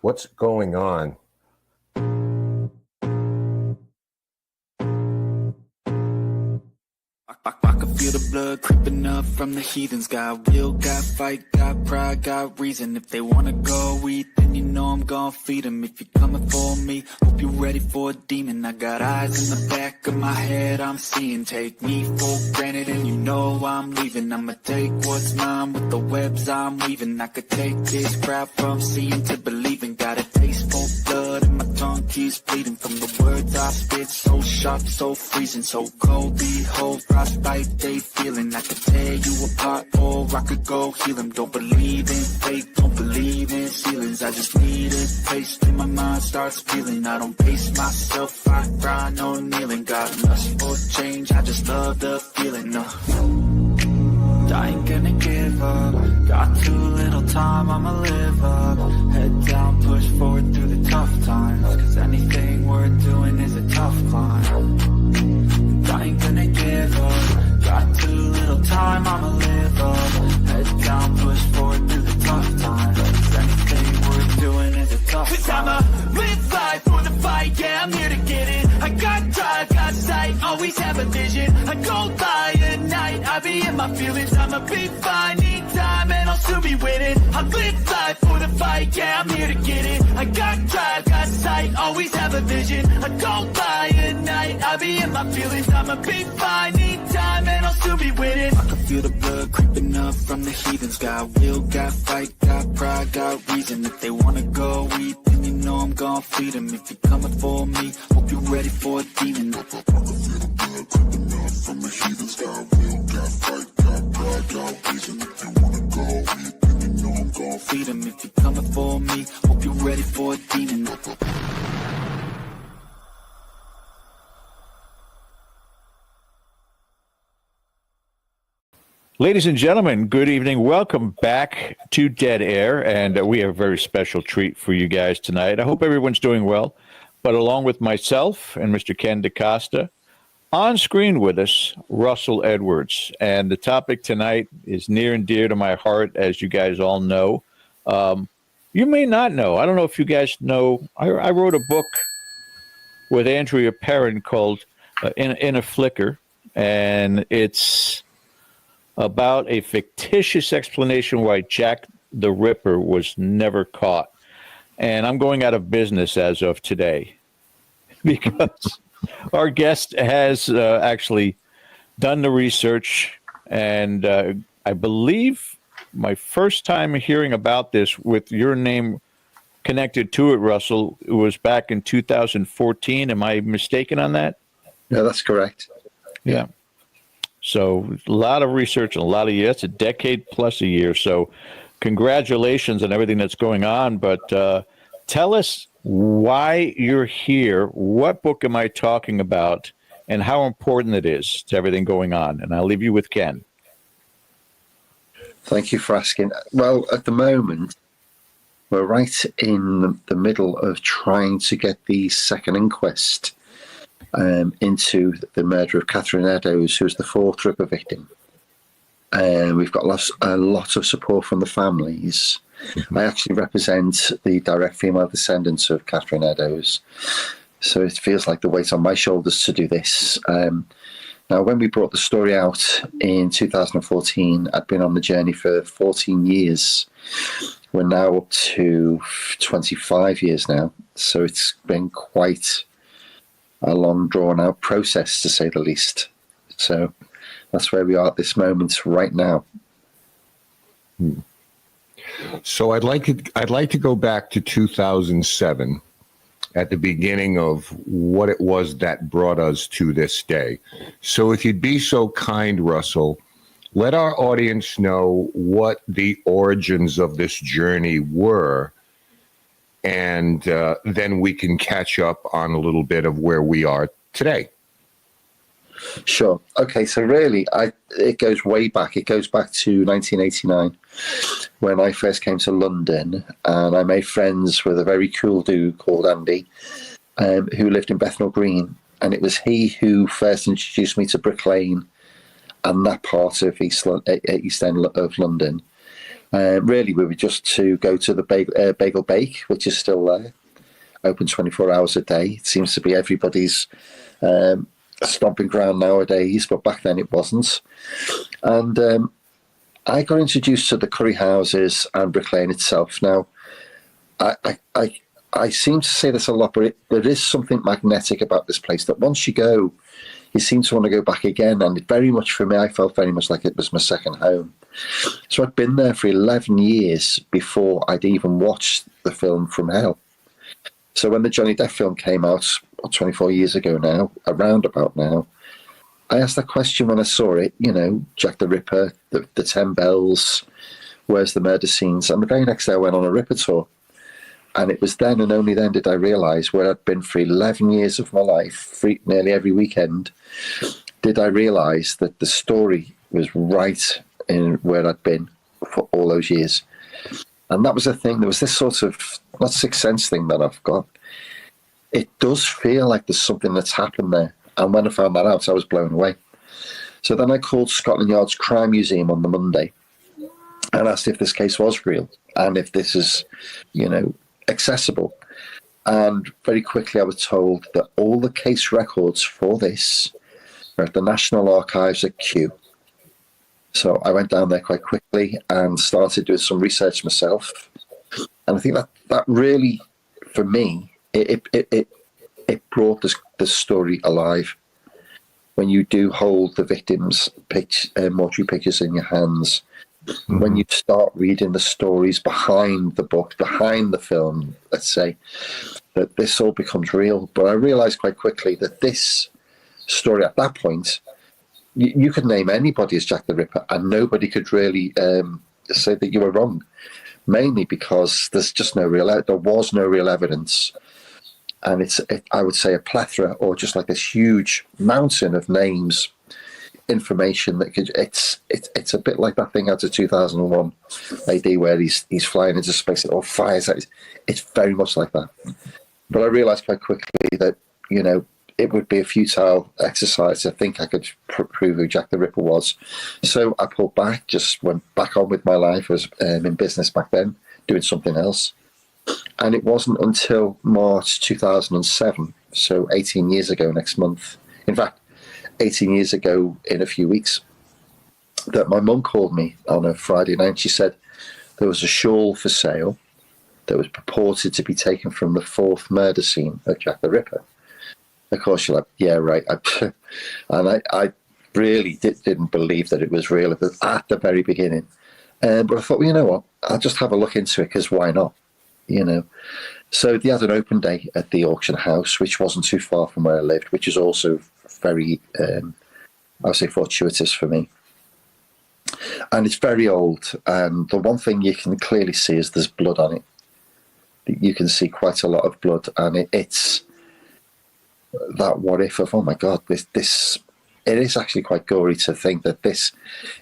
What's going on? I can feel the blood creeping up from the heathens. Got will, got fight, got pride, got reason. If they wanna go eat, then you know I'm gon' feed them. If you're coming for me, hope you're ready for a demon. I got eyes in the back of my head, I'm seeing. Take me for granted and you know I'm leaving. I'ma take what's mine with the webs I'm weaving. I could take this crowd from seeing to believing. Got a taste for blood and my tongue keeps bleeding. From the words I spit, so sharp, so freezing, so cold. Behold, frostbite they feeling. I could tear you apart or I could go heal them. Don't believe in fate, don't believe in ceilings. I just need a taste and my mind starts feeling. I don't pace myself, I grind on kneeling. Got lust for change, I just love the feeling. I ain't gonna give up. Got too little time, I'ma live up. Head down, push forward through the tough times. Cause anything worth doing is a tough climb. I ain't gonna give up. Got too little time, I'ma live up. Head down, push forward through the tough times. Cause anything worth doing is a tough climb. Cause I'ma live life for the fight, yeah, I'm here to get it. I got drive, got sight, always have a vision. I go by at night, I be in my feelings. I'ma be fine, need time, and I'll still be winning. I live life for the fight, yeah, I'm here to get it. I got drive, got sight, always have a vision. I go by at night, I be in my feelings. I'ma be fine, need time, and I'll still be winning. I can feel the blood creeping up from the heathens. Got will, got fight, got pride, got reason. If they wanna go eat, then you know I'm gon' feed them. If you're coming for me, hope you're ready for a demon. I can feel the blood creeping up from the heathens. Got will, got fight, got pride, got reason. If you wanna go eat, then you know I'm gon' feed them. If you're coming for me, hope you're ready for a demon. Ladies and gentlemen, good evening. Welcome back to Dead Air, and we have a very special treat for you guys tonight. I hope everyone's doing well, but along with myself and Mr. Ken DaCosta, on screen with us, Russell Edwards, and the topic tonight is near and dear to my heart, as you guys all know. You may not know. I don't know if you guys know. I wrote a book with Andrea Perrin called In a Flicker, and it's about a fictitious explanation why Jack the Ripper was never caught. And I'm going out of business as of today because our guest has actually done the research. And I believe my first time hearing about this with your name connected to it, Russell, it was back in 2014. Am I mistaken on that? Yeah, that's correct. Yeah. So a lot of research and a lot of years, a decade plus a year. So congratulations on everything that's going on. But tell us why you're here. What book am I talking about and how important it is to everything going on? And I'll leave you with Ken. Thank you for asking. Well, at the moment, we're right in the middle of trying to get the second inquest into the murder of Catherine Eddowes, who was the fourth Ripper victim. We've got a lot of support from the families. I actually represent the direct female descendants of Catherine Eddowes, so it feels like the weight on my shoulders to do this. Now, when we brought the story out in 2014, I'd been on the journey for 14 years. We're now up to 25 years now, so it's been quite a long, drawn-out process, to say the least. So that's where we are at this moment right now. So I'd like to go back to 2007, at the beginning of what it was that brought us to this day. So if you'd be so kind, Russell, let our audience know what the origins of this journey were, and then we can catch up on a little bit of where we are today. Sure. Okay, so really, it goes way back. It goes back to 1989, when I first came to London, and I made friends with a very cool dude called Andy, who lived in Bethnal Green. And it was he who first introduced me to Brick Lane and that part of East End of London, Really, we were just to go to the Bagel Bake, which is still there, open 24 hours a day. It seems to be everybody's stomping ground nowadays, but back then it wasn't. And I got introduced to the curry houses and Brick Lane itself. Now, I seem to say this a lot, but there is something magnetic about this place that once you go, you seem to want to go back again. And it very much for me, I felt very much like it was my second home. So I'd been there for 11 years before I'd even watched the film From Hell. So when the Johnny Depp film came out 24 years ago now, around about now, I asked that question when I saw it, Jack the Ripper, the 10 bells, where's the murder scenes? And the very next day I went on a Ripper tour. And it was then and only then did I realise where I'd been for 11 years of my life, nearly every weekend, did I realise that the story was right in where I'd been for all those years. And that was the thing. There was this sort of, not sixth sense thing that I've got. It does feel like there's something that's happened there. And when I found that out, I was blown away. So then I called Scotland Yard's Crime Museum on the Monday and asked if this case was real and if this is, accessible. And very quickly I was told that all the case records for this are at the National Archives at Kew. So I went down there quite quickly and started doing some research myself. And I think that really, for me, it brought the story alive. When you do hold the victims' mortuary pictures in your hands, when you start reading the stories behind the book, behind the film, let's say, that this all becomes real. But I realised quite quickly that this story at that point, you could name anybody as Jack the Ripper and nobody could really say that you were wrong, mainly because there was no real evidence. And I would say a plethora, or just like this huge mountain of names, information that could. It's a bit like that thing out of 2001 AD where he's flying into space, it all fires out. It's very much like that. But I realised quite quickly that it would be a futile exercise to think I could prove who Jack the Ripper was. So I pulled back, just went back on with my life. I was in business back then, doing something else. And it wasn't until March 2007, so 18 years ago next month, in fact, 18 years ago in a few weeks, that my mum called me on a Friday night. She said there was a shawl for sale that was purported to be taken from the fourth murder scene of Jack the Ripper. Of course, you're like, yeah, right. And I really didn't believe that it was real at the very beginning. But I thought, well, you know what? I'll just have a look into it because why not? So they had an open day at the auction house, which wasn't too far from where I lived, which is also very, I would say, fortuitous for me. And it's very old. And the one thing you can clearly see is there's blood on it. You can see quite a lot of blood, and it's that what if of, oh my God, this it is actually quite gory to think that this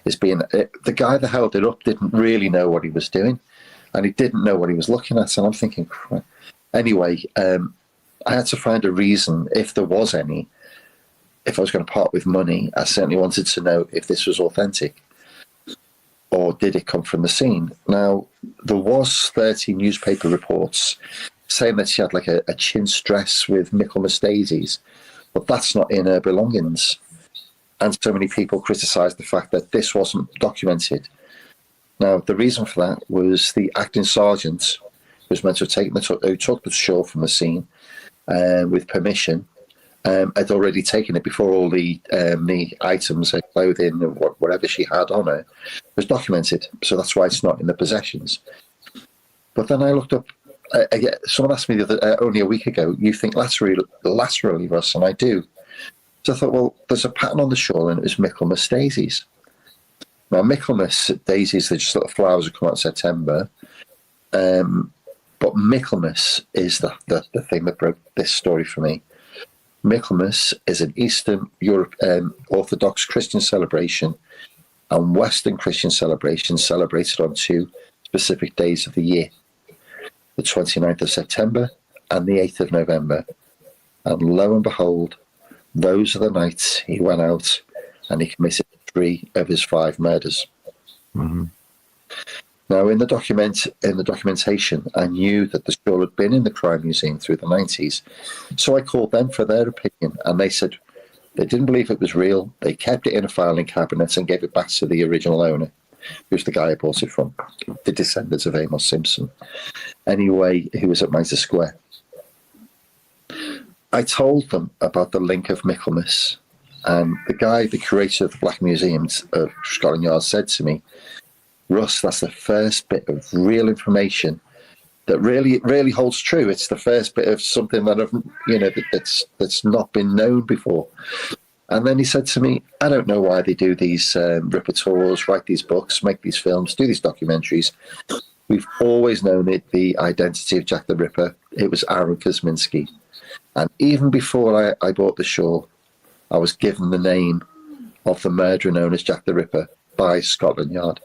is being, the guy that held it up didn't really know what he was doing, and he didn't know what he was looking at. And I'm thinking, anyway, I had to find a reason, if there was any, if I was going to part with money. I certainly wanted to know if this was authentic, or did it come from the scene? Now, there was 30 newspaper reports saying that she had like a chintz dress with Michaelmas daisies, but that's not in her belongings. And so many people criticised the fact that this wasn't documented. Now, the reason for that was the acting sergeant who was meant to have taken who took the shawl from the scene with permission, had already taken it before all the items, her clothing, and whatever she had on her, was documented. So that's why it's not in the possessions. But then I looked up, someone asked me only a week ago, you think laterally, Russ? And I do. So I thought, well, there's a pattern on the shawl and it was Michaelmas daisies. Now, Michaelmas daisies, they're just little flowers that come out in September. But Michaelmas is the thing that broke this story for me. Michaelmas is an Eastern Europe Orthodox Christian celebration and Western Christian celebration celebrated on two specific days of the year, the 29th of September and the 8th of November. And lo and behold, those are the nights he went out and he committed 3 of his 5 murders. Mm-hmm. Now, in the documentation, I knew that the shawl had been in the Crime Museum through the 90s. So I called them for their opinion, and they said they didn't believe it was real. They kept it in a filing cabinet and gave it back to the original owner, who's the guy I bought it from, the descendants of Amos Simpson. Anyway, he was at Mitre Square. I told them about the link of Michaelmas, and the guy, the curator of the Black Museum of Scotland Yard, said to me, Russ, that's the first bit of real information that really holds true. It's the first bit of something that that's not been known before. And then he said to me, I don't know why they do these Ripper tours, write these books, make these films, do these documentaries. We've always known it, the identity of Jack the Ripper. It was Aaron Kosminski. And even before I bought the shawl, I was given the name of the murderer known as Jack the Ripper by Scotland Yard.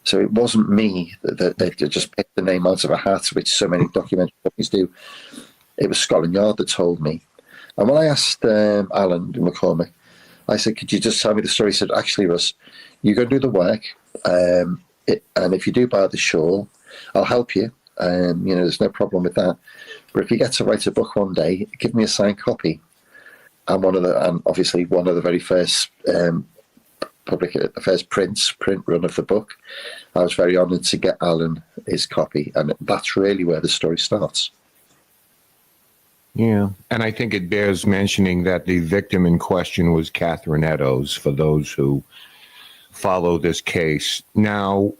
So it wasn't me that they just picked the name out of a hat, which so many documentary companies do. It was Scotland Yard that told me. And when I asked Alan McCormick, I said, could you just tell me the story? He said, actually, Russ, you go do the work. And if you do buy the shawl, I'll help you. There's no problem with that. But if you get to write a book one day, give me a signed copy. And obviously one of the very first the first print run of the book, I was very honoured to get Alan his copy, and that's really where the story starts. Yeah, and I think it bears mentioning that the victim in question was Catherine Eddowes, for those who follow this case. Now,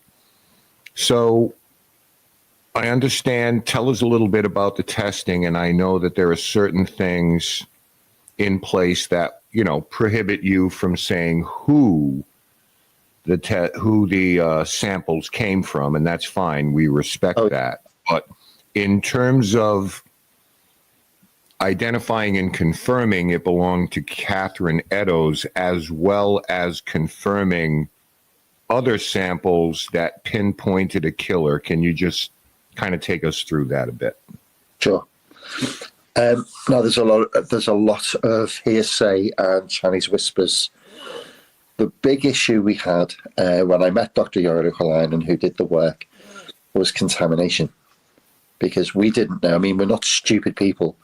so I understand, tell us a little bit about the testing, and I know that there are certain things in place that, prohibit you from saying who the samples came from, and that's fine. We respect that. But in terms of identifying and confirming it belonged to Catherine Eddowes, as well as confirming other samples that pinpointed a killer, can you just kind of take us through that a bit? Sure. Now, there's a lot of hearsay and Chinese whispers. The big issue we had when I met Dr. Yori Holainen, who did the work, was contamination. Because we didn't know. I mean, we're not stupid people.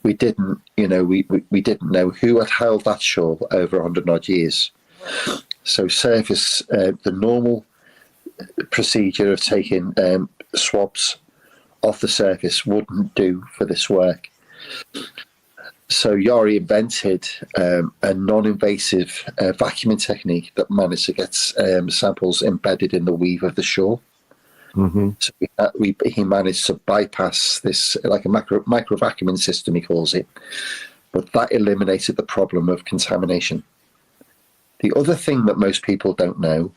We didn't, we didn't know who had held that shawl over 100 odd years. So the normal procedure of taking swabs off the surface wouldn't do for this work. So Yori invented a non-invasive vacuuming technique that managed to get samples embedded in the weave of the shawl. Mm-hmm. So he managed to bypass this, like a micro vacuuming system, he calls it. But that eliminated the problem of contamination. The other thing that most people don't know,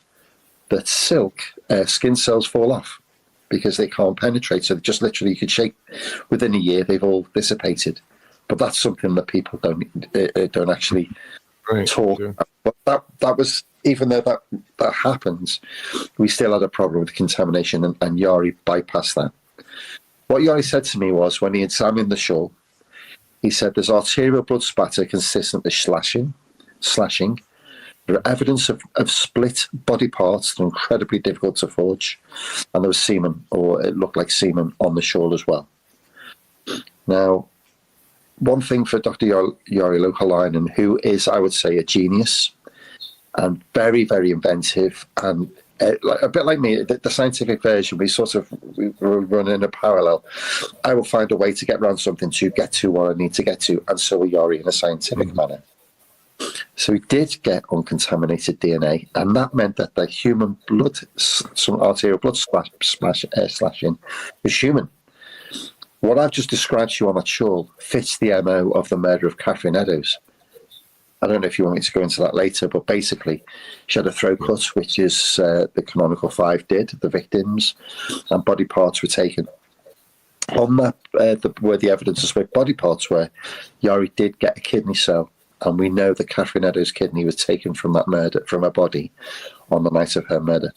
that silk, skin cells fall off because they can't penetrate. So just literally, you could shake within a year, they've all dissipated. But that's something that people don't actually talk about. But that was, even though that happens, we still had a problem with contamination, and Yori bypassed that. What Yori said to me was, when he examined the shawl, he said there's arterial blood spatter consistent with slashing. There are evidence of split body parts that are incredibly difficult to forge, and there was semen, or it looked like semen, on the shawl as well. Now, one thing for Dr. Yori Holainen, who is, I would say, a genius and very, very inventive, and a bit like me, the scientific version, we run in a parallel. I will find a way to get around something to get to what I need to get to, and so will Yori in a scientific manner. So he did get uncontaminated DNA, and that meant that the human blood, some arterial blood slashing, was human. What I've just described to you on that shawl fits the MO of the murder of Catherine Eddowes. I don't know if you want me to go into that later, but basically, she had a throat cut, which is the canonical 5 did, the victims, and body parts were taken. On that, where the evidence of split body parts were, Yori did get a kidney cell, and we know that Catherine Eddowes' kidney was taken from that murder, from her body, on the night of her murder.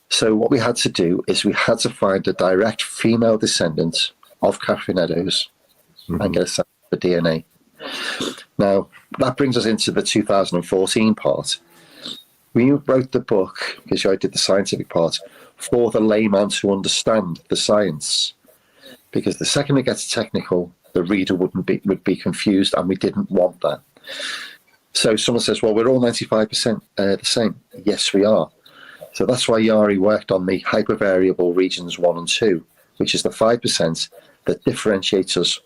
So what we had to do is we had to find a direct female descendant of Catherine Eddowes and get a sample for DNA. Now, that brings us into the 2014 part. we wrote the book, because I did the scientific part, for the layman to understand the science. Because the second it gets technical, the reader would be confused, and we didn't want that. So someone says, well, we're all 95% the same. Yes, we are. So that's why Yari worked on the hypervariable regions 1 and 2, which is the 5% that differentiates us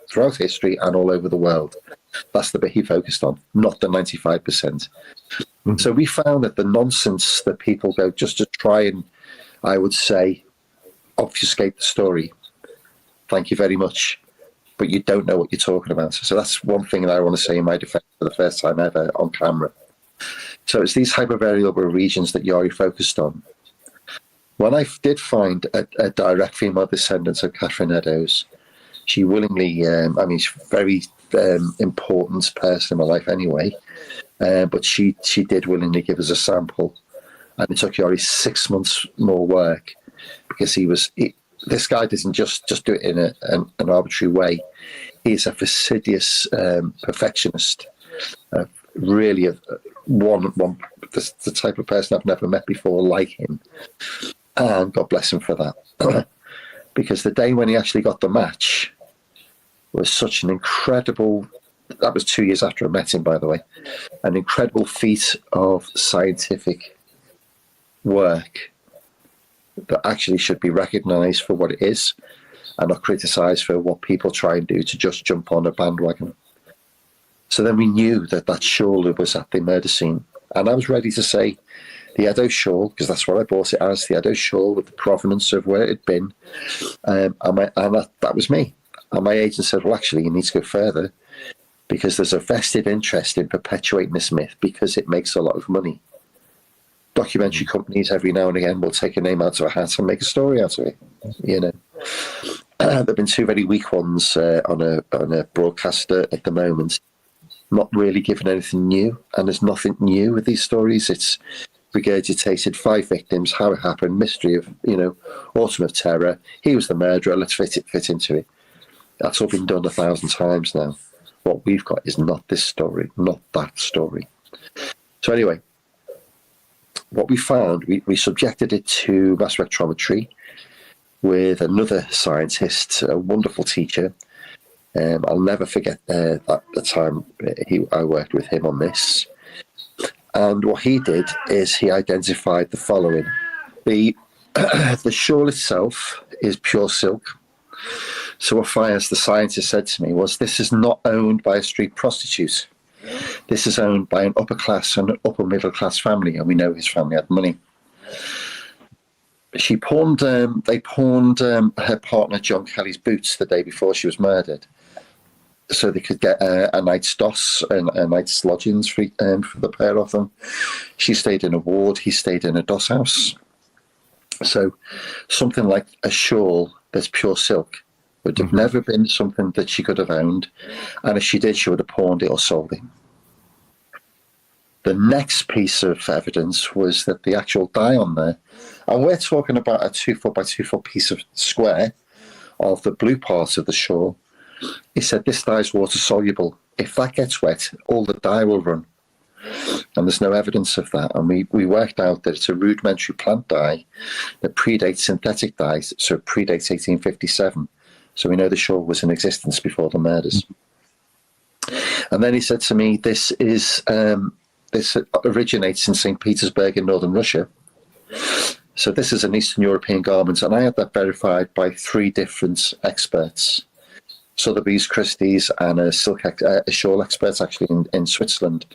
throughout history and all over the world. That's the bit he focused on, not the 95%. Mm-hmm. So we found that the nonsense that people go just to try and, I would say, obfuscate the story. Thank you very much. But you don't know what you're talking about. So that's one thing that I want to say in my defense for the first time ever on camera. So it's these hypervariable regions that Yari focused on. When I did find a direct female descendant of Catherine Eddowes, she willingly, she's a very important person in my life anyway, but she did willingly give us a sample. And it took Yari 6 months more work, because this guy doesn't just do it in an arbitrary way. He's a fastidious perfectionist, really the type of person I've never met before like him. And God bless him for that. Because the day when he actually got the match was such an incredible, that was 2 years after I met him, by the way, an incredible feat of scientific work that actually should be recognised for what it is and not criticised for what people try and do to just jump on a bandwagon. So then we knew that shawl was at the murder scene. And I was ready to say the Eddowes shawl, because that's what I bought it as, the Eddowes shawl with the provenance of where it had been. And that was me. And my agent said, well, actually, you need to go further, because there's a vested interest in perpetuating this myth because it makes a lot of money. Documentary companies every now and again will take a name out of a hat and make a story out of it. You know, there have been 2 very weak ones on a broadcaster at the moment, not really giving anything new, and there's nothing new with these stories. It's regurgitated 5 victims, how it happened, mystery of, autumn of terror. He was the murderer. Let's fit into it. That's all been done 1,000 times now. What we've got is not this story, not that story. So anyway, what we found, we subjected it to mass spectrometry with another scientist, a wonderful teacher. I'll never forget the time I worked with him on this. And what he did is he identified the following. The shawl itself is pure silk. So what Fias, the scientist, said to me was, this is not owned by a street prostitute. This is owned by an upper class and an upper middle class family, and we know his family had money. They pawned her partner John Kelly's boots the day before she was murdered, so they could get a night's doss and a night's lodgings for the pair of them. She stayed in a ward, he stayed in a doss house. So something like a shawl that's pure silk would have never been something that she could have owned, and if she did, she would have pawned it or sold it. The next piece of evidence was that the actual dye on there, and we're talking about a 2 foot by 2 foot piece of square of the blue part of the shawl. He said this dye is water soluble. If that gets wet, all the dye will run. And there's no evidence of that. And we worked out that it's a rudimentary plant dye that predates synthetic dyes, so it predates 1857. So we know the shawl was in existence before the murders. And then he said to me, this originates in St. Petersburg in northern Russia. So this is an Eastern European garment, and I had that verified by 3 different experts. Sotheby's, Christie's, and a shawl expert actually in Switzerland.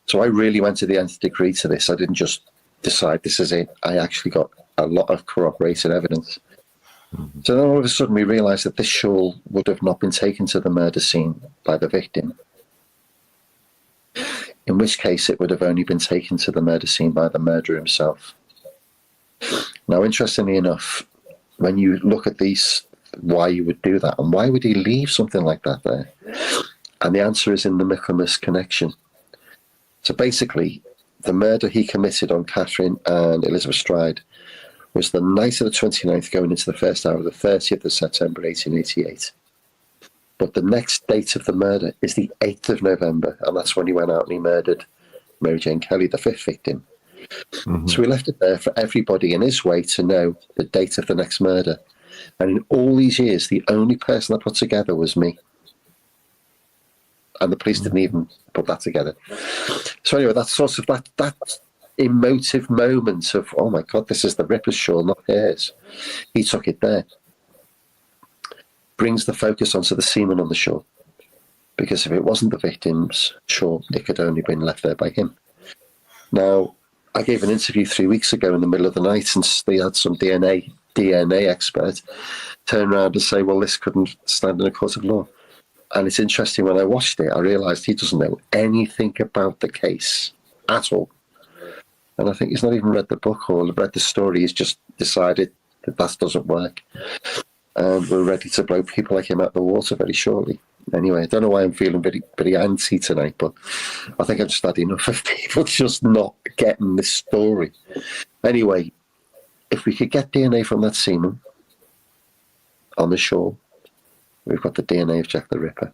So I really went to the nth degree to this. I didn't just decide this is it. I actually got a lot of corroborated evidence. So then all of a sudden we realised that this shawl would have not been taken to the murder scene by the victim, in which case it would have only been taken to the murder scene by the murderer himself. Now, interestingly enough, when you look at these, why you would do that, and why would he leave something like that there? And the answer is in the Michaelmas connection. So basically, the murder he committed on Catherine and Elizabeth Stride was the night of the 29th going into the first hour of the 30th of September 1888. But the next date of the murder is the 8th of November, and that's when he went out and he murdered Mary Jane Kelly, the fifth victim. So we left it there for everybody in his way to know the date of the next murder. And in all these years, the only person I put together was me. And the police didn't even put that together. So anyway, that's sort of that emotive moment of, oh my God, this is the Ripper's shawl, not hers. He took it there. Brings the focus onto the semen on the shawl. Because if it wasn't the victim's shawl, it could only have been left there by him. Now, I gave an interview 3 weeks ago in the middle of the night, and they had some DNA expert turn around and say, well, this couldn't stand in a court of law. And it's interesting, when I watched it, I realised he doesn't know anything about the case at all. And I think he's not even read the book or read the story. He's just decided that doesn't work. And we're ready to blow people like him out the water very shortly. Anyway, I don't know why I'm feeling very, very antsy tonight, but I think I've just had enough of people just not getting this story. Anyway, if we could get DNA from that semen on the shawl, we've got the DNA of Jack the Ripper.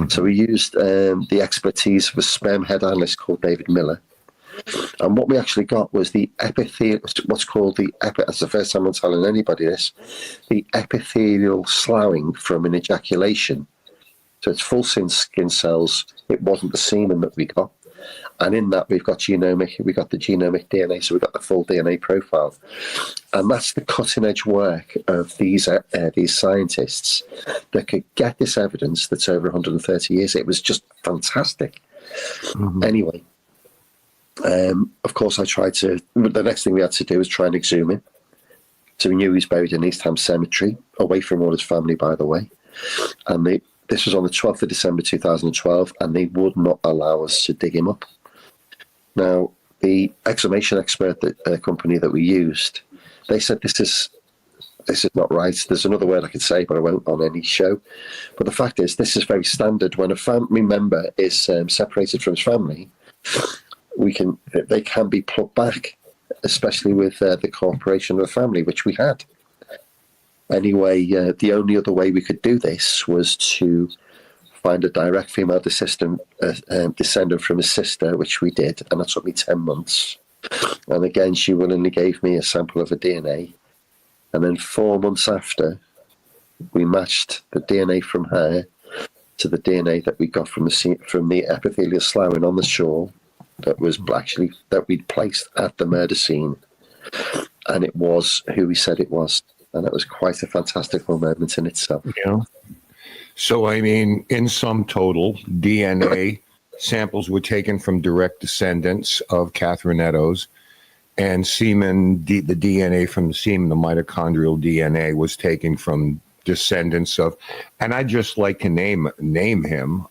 So we used the expertise of a sperm head analyst called David Miller. And what we actually got was the epithelial, what's called that's the first time I'm telling anybody this, the epithelial sloughing from an ejaculation. So it's full skin cells. It wasn't the semen that we got. And in that, we got the genomic DNA, so we got the full DNA profile. And that's the cutting edge work of these scientists that could get this evidence that's over 130 years. It was just fantastic. Anyway, of course, the next thing we had to do was try and exhume him. So we knew he was buried in East Ham Cemetery, away from all his family, by the way. And this was on the 12th of December 2012, and they would not allow us to dig him up. Now, the exhumation expert company that we used, they said this is not right. There's another word I could say, but I won't on any show. But the fact is, this is very standard. When a family member is separated from his family, they can be plugged back, especially with the cooperation of the family, which we had. Anyway, the only other way we could do this was to find a direct female descendant from his sister, which we did, and that took me 10 months. And again, she willingly gave me a sample of her DNA. And then 4 months after, we matched the DNA from her to the DNA that we got from the epithelial sloughing on the shawl that we'd placed at the murder scene. And it was who we said it was. And it was quite a fantastical moment in itself. Yeah. So, I mean, in sum total, DNA samples were taken from direct descendants of Catherine Eddowes, and semen, the DNA from the semen, the mitochondrial DNA, was taken from descendants of, and I'd just like to name him.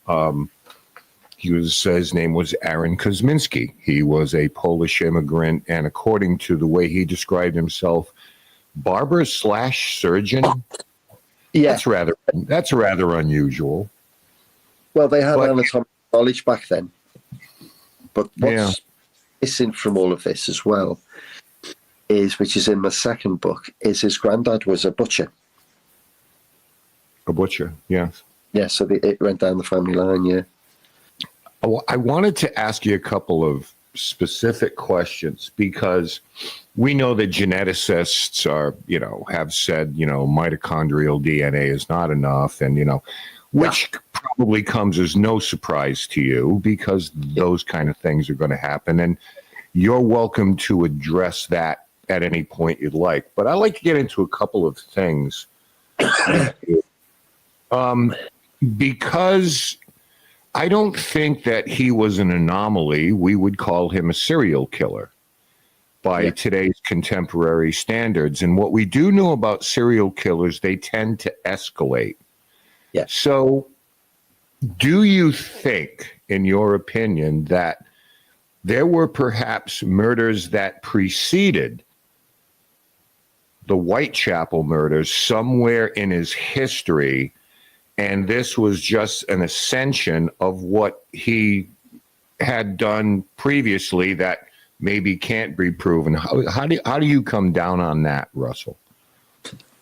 His name was Aaron Kosminski. He was a Polish immigrant, and according to the way he described himself, barber/surgeon. Yeah, that's rather unusual. Well, they had anatomical knowledge back then. But what's missing from all of this as well which is in my second book, is his granddad was a butcher. A butcher, yes. Yeah, so it went down the family line, yeah. I wanted to ask you a couple of specific questions, because we know that geneticists have said, mitochondrial DNA is not enough, and, which probably comes as no surprise to you, because those kind of things are going to happen. And you're welcome to address that at any point you'd like. But I'd like to get into a couple of things. Because I don't think that he was an anomaly. We would call him a serial killer by today's contemporary standards. And what we do know about serial killers, they tend to escalate. Yeah. So do you think, in your opinion, that there were perhaps murders that preceded the Whitechapel murders somewhere in his history, and this was just an ascension of what he had done previously that maybe can't be proven? How do you come down on that, Russell?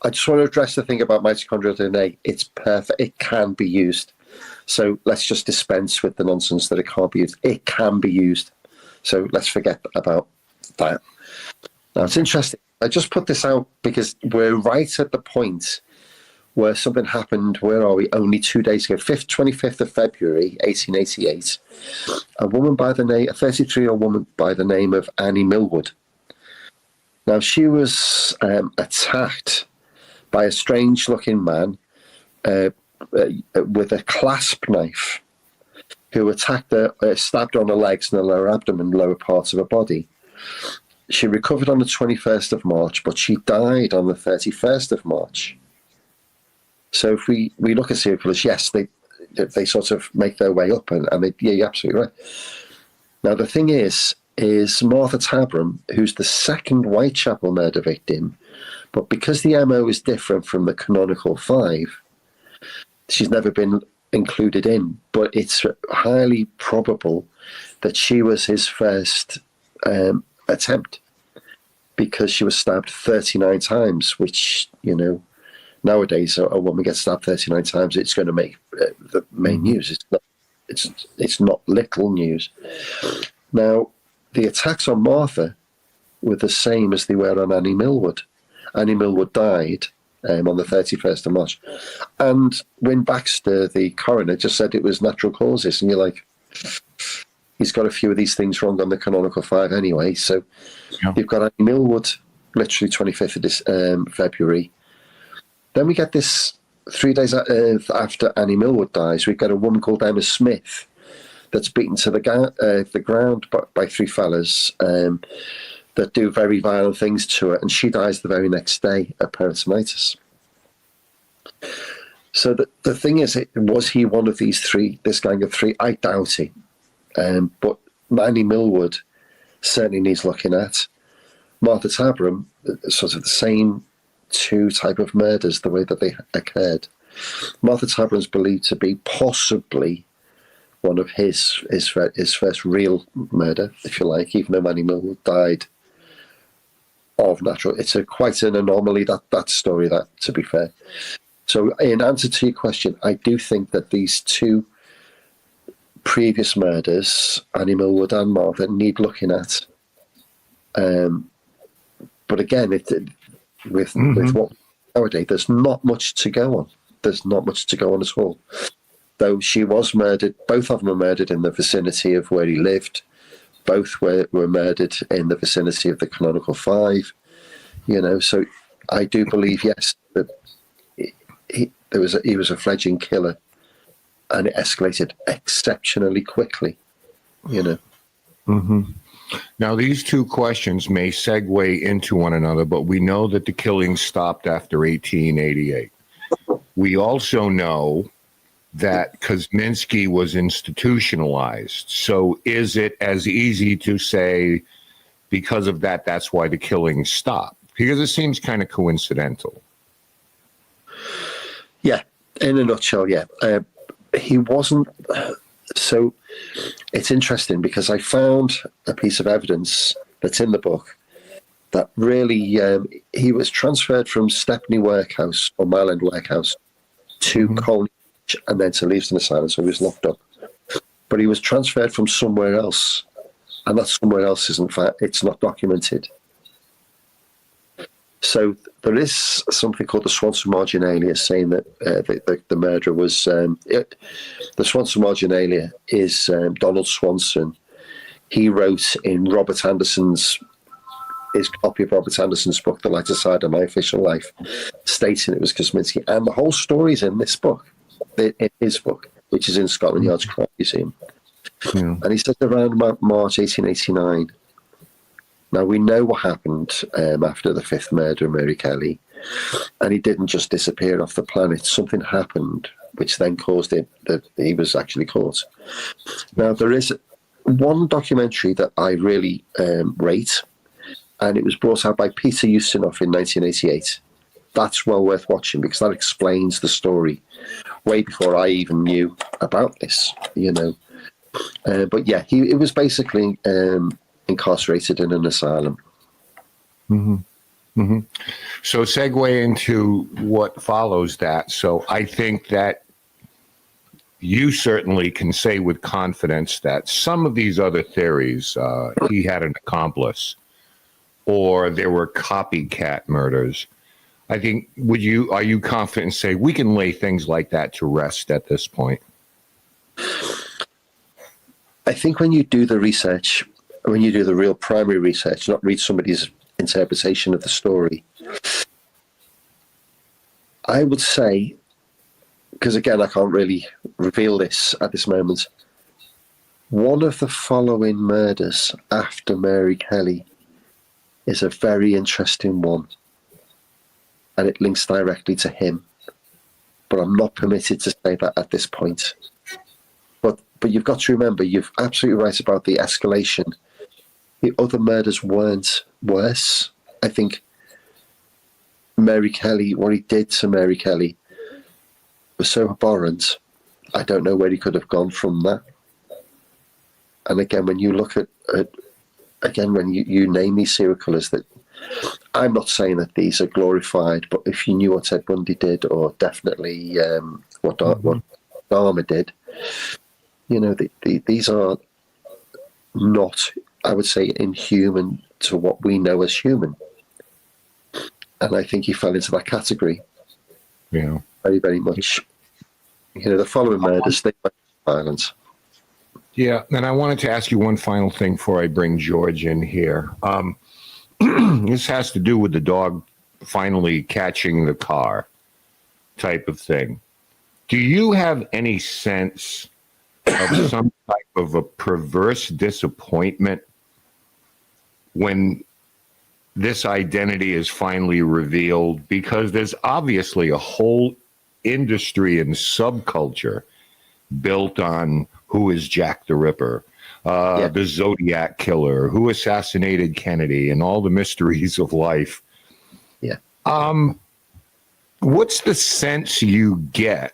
I just want to address the thing about mitochondrial DNA. It's perfect. It can be used. So let's just dispense with the nonsense that it can't be used. It can be used. So let's forget about that. Now, it's interesting. I just put this out because we're right at the point where something happened. Where are we? Only 2 days ago, 25th of February, 1888. A 33-year-old woman by the name of Annie Millwood. Now, she was attacked by a strange-looking man with a clasp knife, who attacked her, stabbed her on her legs and the lower abdomen, lower parts of her body. She recovered on the 21st of March, but she died on the 31st of March. So if we look at serial killers, yes, they sort of make their way up, and they, yeah, you're absolutely right. Now, the thing is Martha Tabram, who's the second Whitechapel murder victim, but because the MO is different from the canonical 5, she's never been included in, but it's highly probable that she was his first attempt, because she was stabbed 39 times, which, nowadays a woman gets stabbed 39 times, it's going to make the main news. It's not little news. Now, the attacks on Martha were the same as they were on Annie Millwood. Annie Millwood died on the 31st of March. And Wynne Baxter, the coroner, just said it was natural causes. And you're like, he's got a few of these things wrong on the canonical 5 anyway. So you've got Annie Millwood, literally 25th of this, February. Then we get this 3 days after Annie Millwood dies, we've got a woman called Emma Smith that's beaten to the ground by 3 fellas that do very violent things to her, and she dies the very next day of peritonitis. So the thing is, was he one of these 3, this gang of 3? I doubt it. But Annie Millwood certainly needs looking at. Martha Tabram, sort of the same 2 type of murders, the way that they occurred. Martha Tabram's believed to be possibly one of his first real murder, if you like, even though Annie Millwood died of natural. It's quite an anomaly, that story, that, to be fair. So in answer to your question, I do think that these 2 previous murders, Annie Millwood and Martha, need looking at. But again, with what nowadays, there's not much to go on. There's not much to go on at all. Though she was murdered, both of them were murdered in the vicinity of where he lived. Both were murdered in the vicinity of the canonical 5. So I do believe, yes, that he was a fledgling killer, and it escalated exceptionally quickly. Mm-hmm. Now, these 2 questions may segue into one another, but we know that the killing stopped after 1888. We also know that Kosminski was institutionalized. So is it as easy to say, because of that, that's why the killing stopped? Because it seems kind of coincidental. Yeah, in a nutshell, yeah. He wasn't... So it's interesting, because I found a piece of evidence that's in the book that really he was transferred from Stepney Workhouse, or Mile End Workhouse, to Colney, and then to Leavesden Asylum, so he was locked up. But he was transferred from somewhere else, and that somewhere else is, in fact, it's not documented. So there is something called the Swanson Marginalia, saying that the murderer was... the Swanson Marginalia is Donald Swanson. He wrote in his copy of Robert Anderson's book, The Lighter Side of My Official Life, stating it was Kosminski. And the whole story's in this book, in his book, which is in Scotland Yard's Crime Museum. Yeah. And he says around March 1889. Now, we know what happened after the 5th murder of Mary Kelly, and he didn't just disappear off the planet. Something happened, which then caused it that he was actually caught. Now, there is one documentary that I really rate, and it was brought out by Peter Ustinov in 1988. That's well worth watching, because that explains the story way before I even knew about this, But yeah, it was basically... incarcerated in an asylum. Mm-hmm. Mm-hmm. So segue into what follows that. So I think that you certainly can say with confidence that some of these other theories, he had an accomplice or there were copycat murders. I think, are you confident and say we can lay things like that to rest at this point? I think when you do the research, when you do the real primary research, not read somebody's interpretation of the story, I would say, because again, I can't really reveal this at this moment, one of the following murders after Mary Kelly is a very interesting one, and it links directly to him. But I'm not permitted to say that at this point. But you've got to remember, you're absolutely right about the escalation. The other murders weren't worse. I think Mary Kelly, what he did to Mary Kelly was so abhorrent. I don't know where he could have gone from that. And again, when you look at when you name these serial killers, that I'm not saying that these are glorified, but if you knew what Ted Bundy did, or definitely what Dahmer did, you know, these are not, I would say, inhuman to what we know as human. And I think he fell into that category. Yeah. Very, very much. You know, the following murders, they were violent. Yeah, and I wanted to ask you one final thing before I bring George in here. This has to do with the dog finally catching the car type of thing. Do you have any sense of some type of a perverse disappointment when this identity is finally revealed? Because there's obviously a whole industry and subculture built on who is Jack the Ripper, the Zodiac Killer, who assassinated Kennedy, and all the mysteries of life. Yeah. What's the sense you get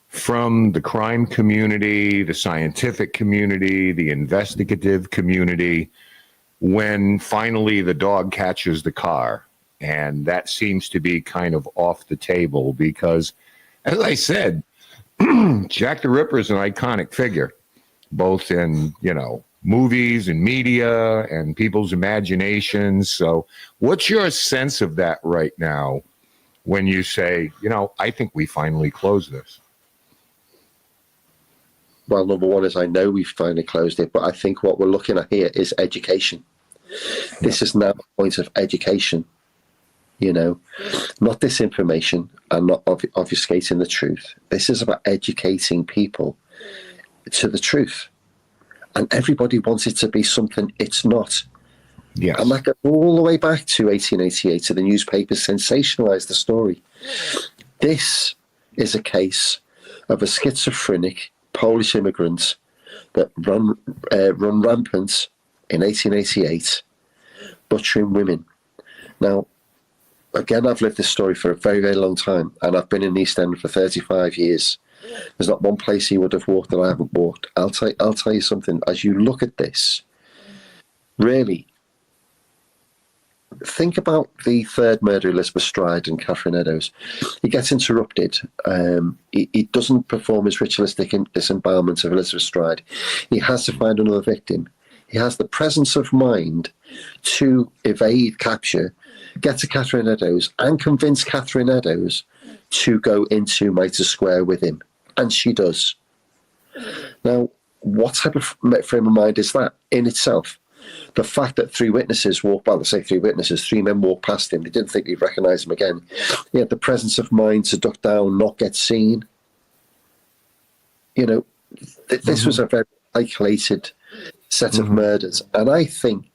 from the crime community, the scientific community, the investigative community, when finally the dog catches the car? And that seems to be kind of off the table because, as I said, Jack the Ripper is an iconic figure, both in, you know, movies and media and people's imaginations. So what's your sense of that right now when you say, you know, I think we finally closed this? Well, number one is I know we've finally closed it, but I think what we're looking at here is education. This is now a point of education, you know, not disinformation and not obfuscating the truth. This is about educating people to the truth. And everybody wants it to be something it's not. Yes. And that goes all the way back to 1888 to the newspapers sensationalized the story. This is a case of a schizophrenic Polish immigrant that run rampant in 1888, butchering women. Now, again, I've lived this story for a very, very long time, and I've been in East End for 35 years. There's not one place he would have walked that I haven't walked. I'll tell you something. As you look at this, really, think about the third murder, Elizabeth Stride and Catherine Eddowes. He gets interrupted. He doesn't perform his ritualistic disembowelment of Elizabeth Stride. He has to find another victim. He has the presence of mind to evade capture, get to Catherine Eddowes, and convince Catherine Eddowes to go into Mitre Square with him. And she does. Now, what type of frame of mind is that in itself? The fact that three men walked past him, they didn't think he'd recognise him again. He had the presence of mind to duck down, not get seen. You know, this was a very isolated set of murders. And I think,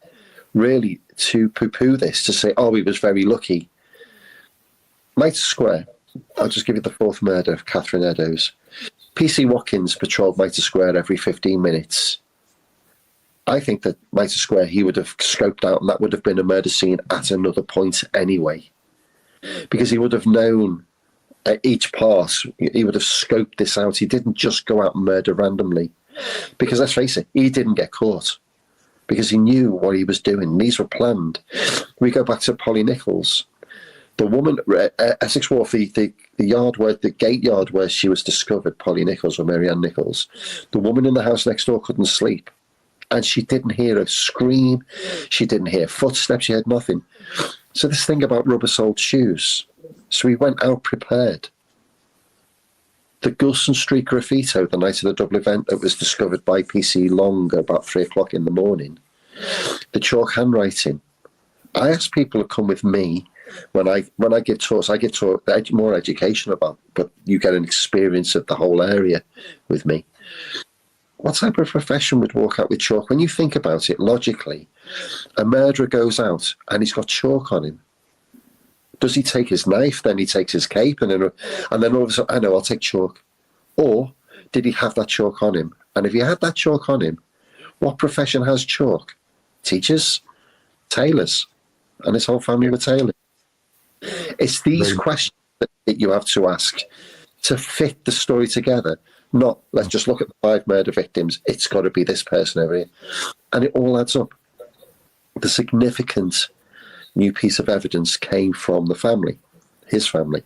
really, to poo-poo this, to say, oh, he was very lucky. Mitre Square, I'll just give you the fourth murder of Catherine Eddowes. P.C. Watkins patrolled Mitre Square every 15 minutes. I think that Mitre Square, he would have scoped out, and that would have been a murder scene at another point anyway. Because he would have known at each pass, he would have scoped this out. He didn't just go out and murder randomly. Because let's face it, he didn't get caught. Because he knew what he was doing. These were planned. We go back to Polly Nichols. The woman, Essex Wharf, the yard where, the gate yard where she was discovered, Polly Nichols or Mary Ann Nichols, the woman in the house next door couldn't sleep. And she didn't hear a scream. She didn't hear footsteps. She heard nothing. So this thing about rubber-soled shoes. So we went out prepared. The Gulson Street graffito, the night of the double event that was discovered by PC Long about 3 o'clock in the morning. The chalk handwriting. I ask people to come with me when I give talks. I give more education about, but you get an experience of the whole area with me. What type of profession would walk out with chalk? When you think about it logically, a murderer goes out and he's got chalk on him. Does he take his knife? Then he takes his cape, and then all of a sudden, I know, I'll take chalk. Or did he have that chalk on him? And if he had that chalk on him, what profession has chalk? Teachers, tailors, and his whole family were tailors. It's these questions that you have to ask to fit the story together. Not, let's just look at the 5 murder victims. It's got to be this person over here. And it all adds up. The significant new piece of evidence came from the family, his family.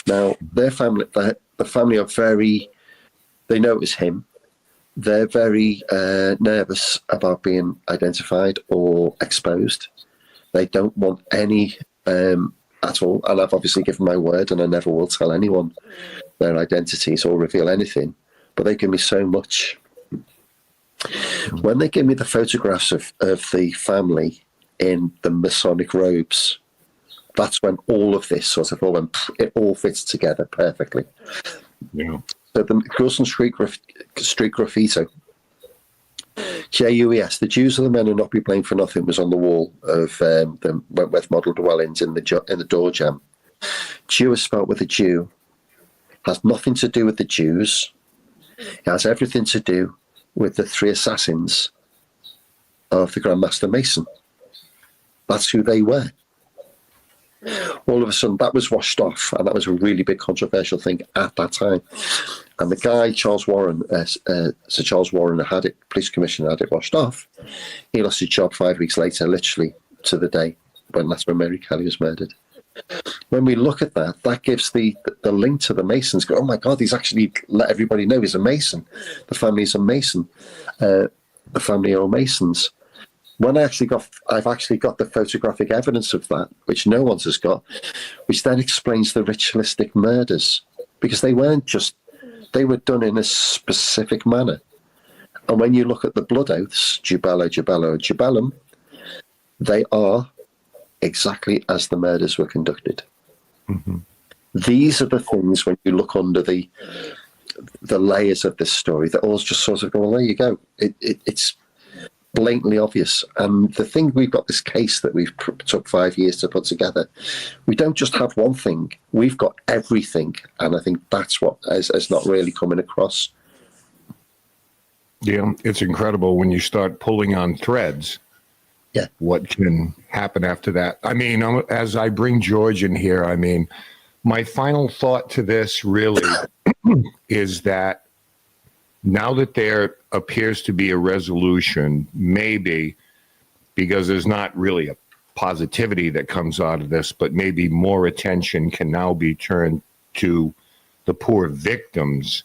Now, their family, the family are very, they know it was him. They're very nervous about being identified or exposed. They don't want any at all. And I've obviously given my word, and I never will tell anyone their identities or reveal anything. But they give me so much. When they give me the photographs of the family in the Masonic robes, that's when all of this sort of it all fits together perfectly. Yeah. So the Gulson Street graffito, JUES, the Jews of the men who not be blamed for nothing, was on the wall of the Wentworth model dwellings in the door jamb. Jew is spelt with a Jew. Has nothing to do with the Jews. It has everything to do with the 3 assassins of the Grand Master Mason. That's who they were. All of a sudden, that was washed off, and that was a really big controversial thing at that time. And the guy, Charles Warren, Sir Charles Warren, police commissioner, had it washed off. He lost his job 5 weeks later, literally to the day that's when Mary Kelly was murdered. When we look at that, that gives the link to the Masons. Go, oh my God, he's actually let everybody know he's a Mason. The family's a Mason. The family are Masons. When I've actually got the photographic evidence of that, which no one has got, which then explains the ritualistic murders, because they were done in a specific manner. And when you look at the blood oaths, Jubello, Jubello, and Jubellum, they are exactly as the murders were conducted. Mm-hmm. These are the things, when you look under the layers of this story, that all just sort of go, well, there you go. It's blatantly obvious. And the thing, we've got this case that we've took 5 years to put together. We don't just have one thing. We've got everything. And I think that's what is not really coming across. Yeah, it's incredible when you start pulling on threads. Yeah. What can happen after that? I mean, as I bring George in here, I mean, my final thought to this really is that now that there appears to be a resolution, maybe because there's not really a positivity that comes out of this, but maybe more attention can now be turned to the poor victims.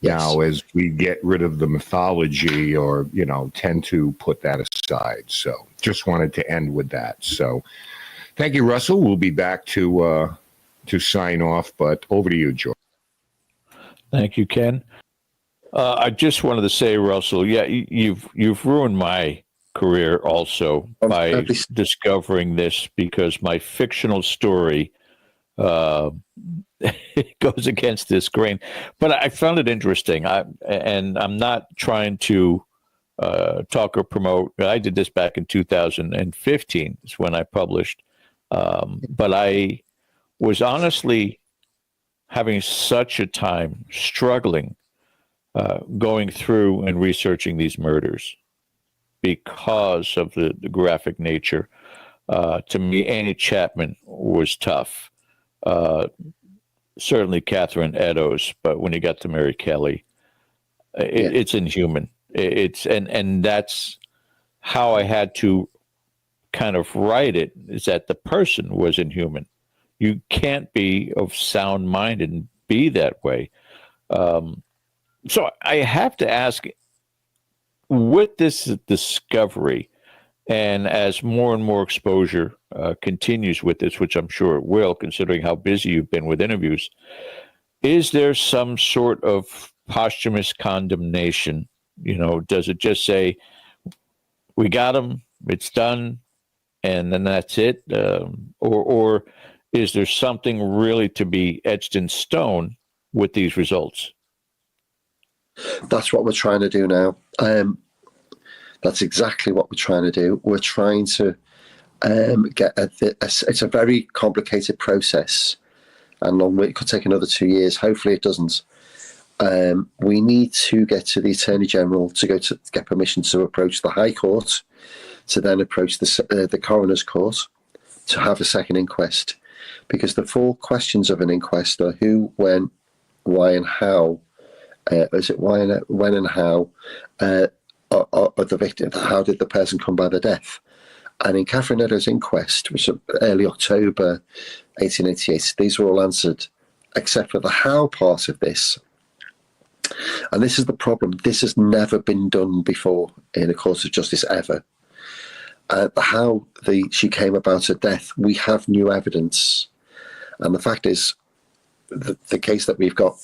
Yes. Now, as we get rid of the mythology or, tend to put that aside. So just wanted to end with that. So thank you, Russell. We'll be back to sign off, but over to you, George. Thank you, Ken. I just wanted to say, Russell, yeah, you've ruined my career also by discovering this, because my fictional story it goes against this grain, but I found it interesting. And I'm not trying to talk or promote. I did this back in 2015 is when I published, but I was honestly having such a time struggling going through and researching these murders because of the graphic nature. To me, Annie Chapman was tough. Certainly Catherine Eddowes, but when you got to Mary Kelly, it's inhuman. And that's how I had to kind of write it, is that the person was inhuman. You can't be of sound mind and be that way. So I have to ask, with this discovery, and as more and more exposure continues with this, which I'm sure it will, considering how busy you've been with interviews, is there some sort of posthumous condemnation? You know, does it just say, we got him, it's done, and then that's it? Or is there something really to be etched in stone with these results? That's what we're trying to do now. That's exactly what we're trying to do. We're trying to get it's a very complicated process, and it could take another 2 years. Hopefully it doesn't. We need to get to the Attorney General to get permission to approach the High Court, to then approach the Coroner's Court to have a second inquest, because the 4 questions of an inquest are who, when, why, and how. Is it why, when, and how of the victim? How did the person come by their death? And in Catherine Eddowes' inquest, which was early October 1888, these were all answered, except for the how part of this. And this is the problem. This has never been done before in a court of justice ever. How she came about her death, we have new evidence. And the fact is, the case that we've got,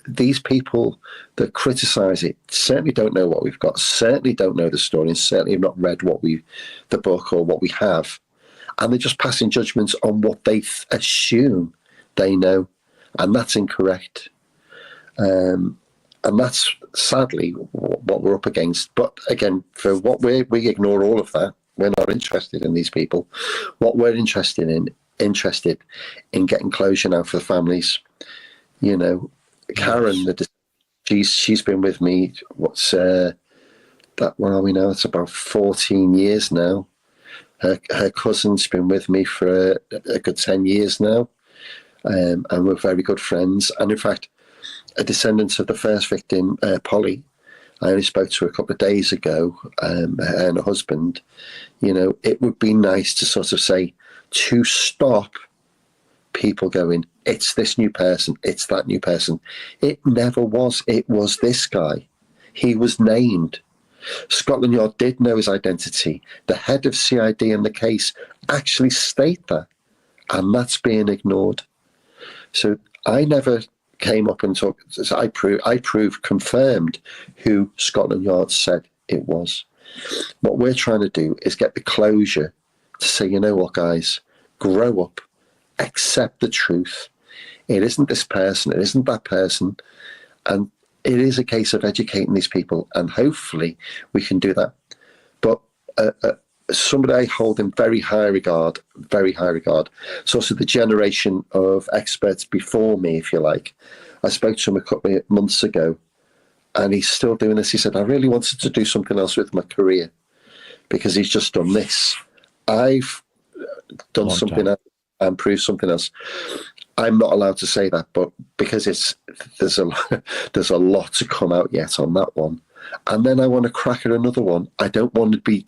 these people that criticise it certainly don't know what we've got, certainly don't know the story, and certainly have not read the book or what we have. And they're just passing judgments on what they assume they know. And that's incorrect. And that's sadly what we're up against. But again, for what we ignore all of that. We're not interested in these people. What we're interested in getting closure now for the families. You know, Karen, she's been with me. What's that? Where are we now? It's about 14 years now. Her cousin's been with me for a good 10 years now, and we're very good friends. And in fact, a descendant of the first victim, Polly, I only spoke to her a couple of days ago, her and her husband. You know, it would be nice to sort of say, to stop people going, it's this new person, it's that new person. It never was. It was this guy. He was named. Scotland Yard did know his identity. The head of CID in the case actually state that, and that's being ignored. So I never came up and talked. So I confirmed who Scotland Yard said it was. What we're trying to do is get the closure to say, you know what, guys, grow up, accept the truth. It isn't this person, it isn't that person, and it is a case of educating these people, and hopefully we can do that. But somebody I hold in very high regard, it's also the generation of experts before me, if you like. I spoke to him a couple of months ago, and he's still doing this. He said, I really wanted to do something else with my career, because he's just done this. I've done something else and proved something else. I'm not allowed to say that, but because there's a lot to come out yet on that one. And then I want to crack at another one. I don't want to be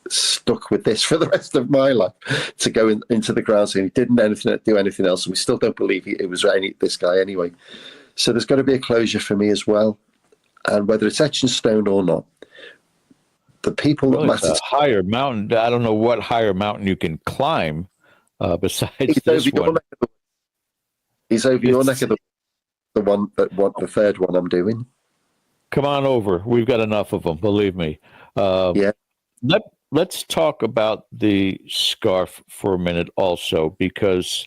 stuck with this for the rest of my life, to go into the ground saying he didn't do anything else, and we still don't believe it was this guy anyway. So there's got to be a closure for me as well. And whether it's etched in stone or not, the people that matter. It's a higher mountain. I don't know what higher mountain you can climb besides this one. He's over your neck of the third one I'm doing. Come on over. We've got enough of them, believe me. Yeah. Let's talk about the scarf for a minute also, because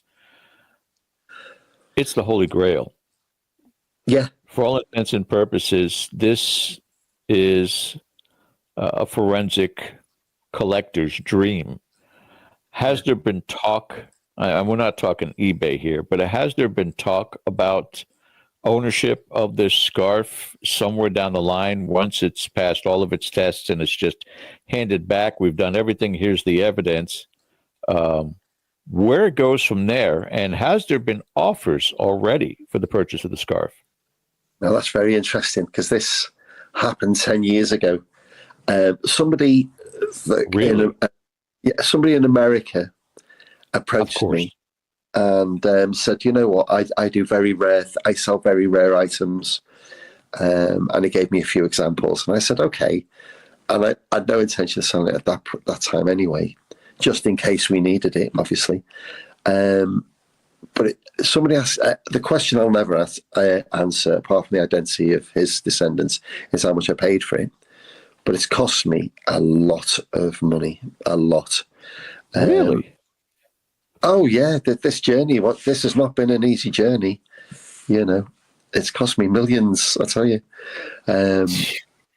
it's the Holy Grail. Yeah. For all intents and purposes, this is a forensic collector's dream. Has there been talk, and we're not talking eBay here, but has there been talk about ownership of this scarf somewhere down the line once it's passed all of its tests and it's just handed back? We've done everything. Here's the evidence. Where it goes from there, and has there been offers already for the purchase of the scarf? Now, that's very interesting, because this happened 10 years ago. Somebody in America approached me, and said, you know what, I do I sell very rare items. And he gave me a few examples, and I said, okay. And I had no intention of selling it at that time anyway, just in case we needed it, obviously. But somebody asked, the question I'll never answer, apart from the identity of his descendants, is how much I paid for it. But it's cost me a lot of money, a lot. Really? Oh yeah, this journey. This has not been an easy journey. You know, it's cost me millions, I tell you. And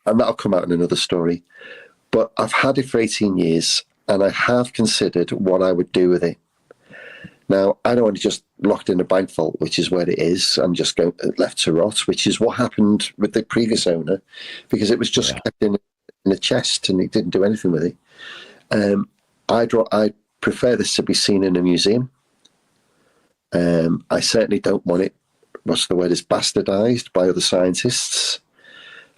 that'll come out in another story. But I've had it for 18 years, and I have considered what I would do with it. Now, I don't want to just locked in a bank vault, which is where it is, and just go left to rot, which is what happened with the previous owner, because it was just kept in a chest and he didn't do anything with it. I prefer this to be seen in a museum. I certainly don't want it, what's the word, is bastardized by other scientists.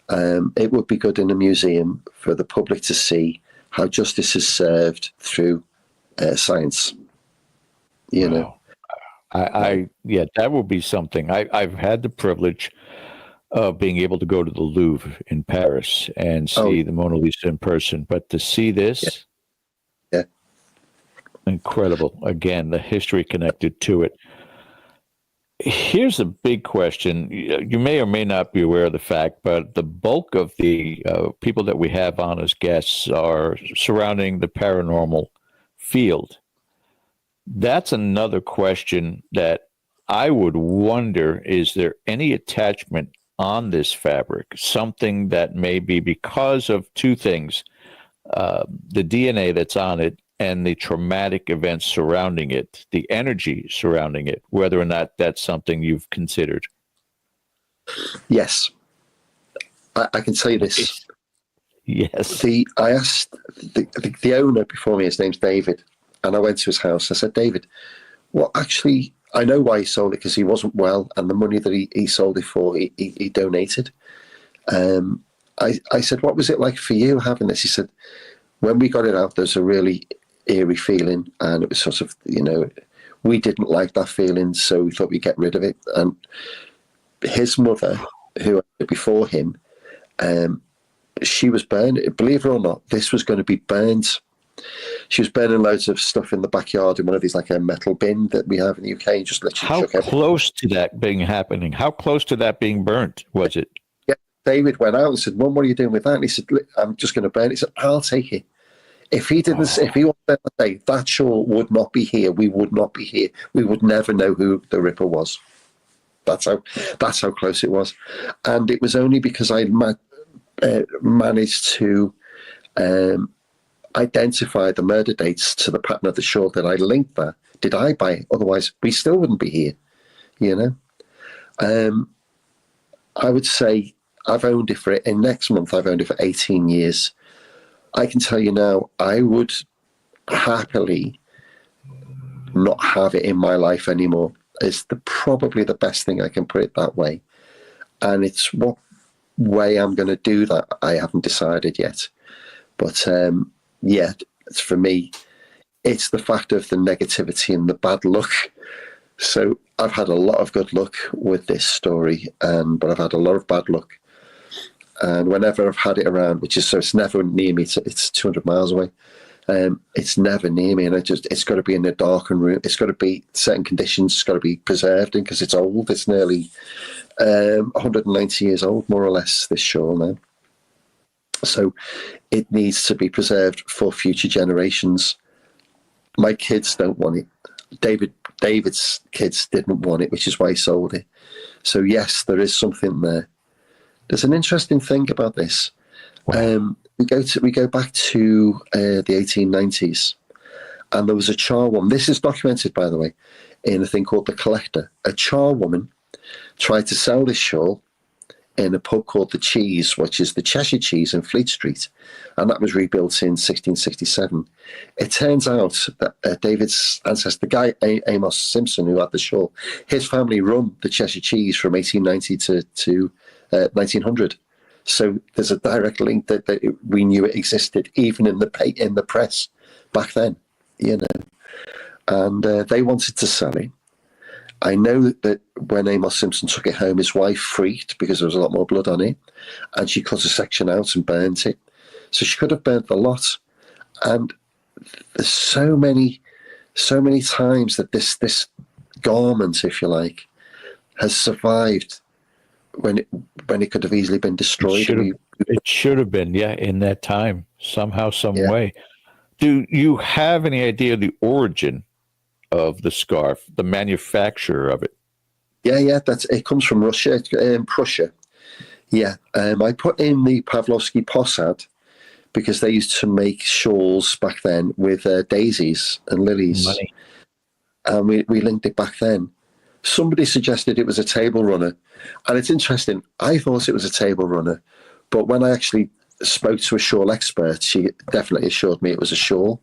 It would be good in a museum for the public to see how justice is served through science. You know, yeah, that would be something. I've had the privilege of being able to go to the Louvre in Paris and see the Mona Lisa in person, but to see this, incredible. Again, the history connected to it. Here's a big question. You may or may not be aware of the fact, but the bulk of the people that we have on as guests are surrounding the paranormal field. That's another question that I would wonder, is there any attachment on this fabric, something that may be because of two things, the DNA that's on it and the traumatic events surrounding it, the energy surrounding it, whether or not that's something you've considered? Yes. I can say this. Yes. I asked the owner before me, his name's David, and I went to his house. I said, David, well, actually, I know why he sold it, because he wasn't well, and the money that he sold it for, he donated. I said, what was it like for you having this? He said, when we got it out, there's a really eerie feeling, and it was sort of, you know, we didn't like that feeling, so we thought we'd get rid of it. And his mother, who had it before him, she was burned. Believe it or not, this was going to be burned. She was burning loads of stuff in the backyard in one of these, like a metal bin that we have in the UK, and just literally How close to that being happening? How close to that being burnt was it? Yeah, David went out and said, Mum, what are you doing with that? And he said, I'm just going to burn it. He said, I'll take it. If he didn't, if he wanted to say that shawl would not be here, we would not be here. We would never know who the Ripper was. That's how close it was. And it was only because I managed to identify the murder dates to the pattern of the shawl that I linked that. Did I buy it? Otherwise, we still wouldn't be here, you know? I would say I've owned it next month, I've owned it for 18 years. I can tell you now, I would happily not have it in my life anymore. It's probably the best thing, I can put it that way. And it's what way I'm going to do that, I haven't decided yet. But yeah, for me, it's the fact of the negativity and the bad luck. So I've had a lot of good luck with this story, but I've had a lot of bad luck. And whenever I've had it around, so it's never near me, it's 200 miles away. It's never near me, and it's got to be in a darkened room. It's got to be certain conditions. It's got to be preserved in, because it's old. It's nearly 190 years old, more or less, this shawl now. So it needs to be preserved for future generations. My kids don't want it. David's kids didn't want it, which is why he sold it. So yes, there is something there. There's an interesting thing about this. Wow. We go back to the 1890s, and there was a charwoman. This is documented, by the way, in a thing called The Collector. A charwoman tried to sell this shawl in a pub called The Cheese, which is the Cheshire Cheese in Fleet Street, and that was rebuilt in 1667. It turns out that David's ancestor, the guy Amos Simpson, who had the shawl, his family run the Cheshire Cheese from 1890 to 1900. So there's a direct link that we knew it existed, even in the press back then, you know. and they wanted to sell it. I know that when Amos Simpson took it home, his wife freaked because there was a lot more blood on it, and she cut a section out and burnt it. So she could have burnt the lot. And there's so many times that this garment, if you like, has survived when it could have easily been destroyed. It should have been, yeah, in that time, somehow, some Yeah. way. Do you have any idea of the origin of the scarf, the manufacturer of it? Yeah, it comes from Russia, Prussia. Yeah, I put in the Pavlovsky Posad because they used to make shawls back then with daisies and lilies. Money. And we linked it back then. Somebody suggested it was a table runner. And it's interesting, I thought it was a table runner, but when I actually spoke to a shawl expert, she definitely assured me it was a shawl.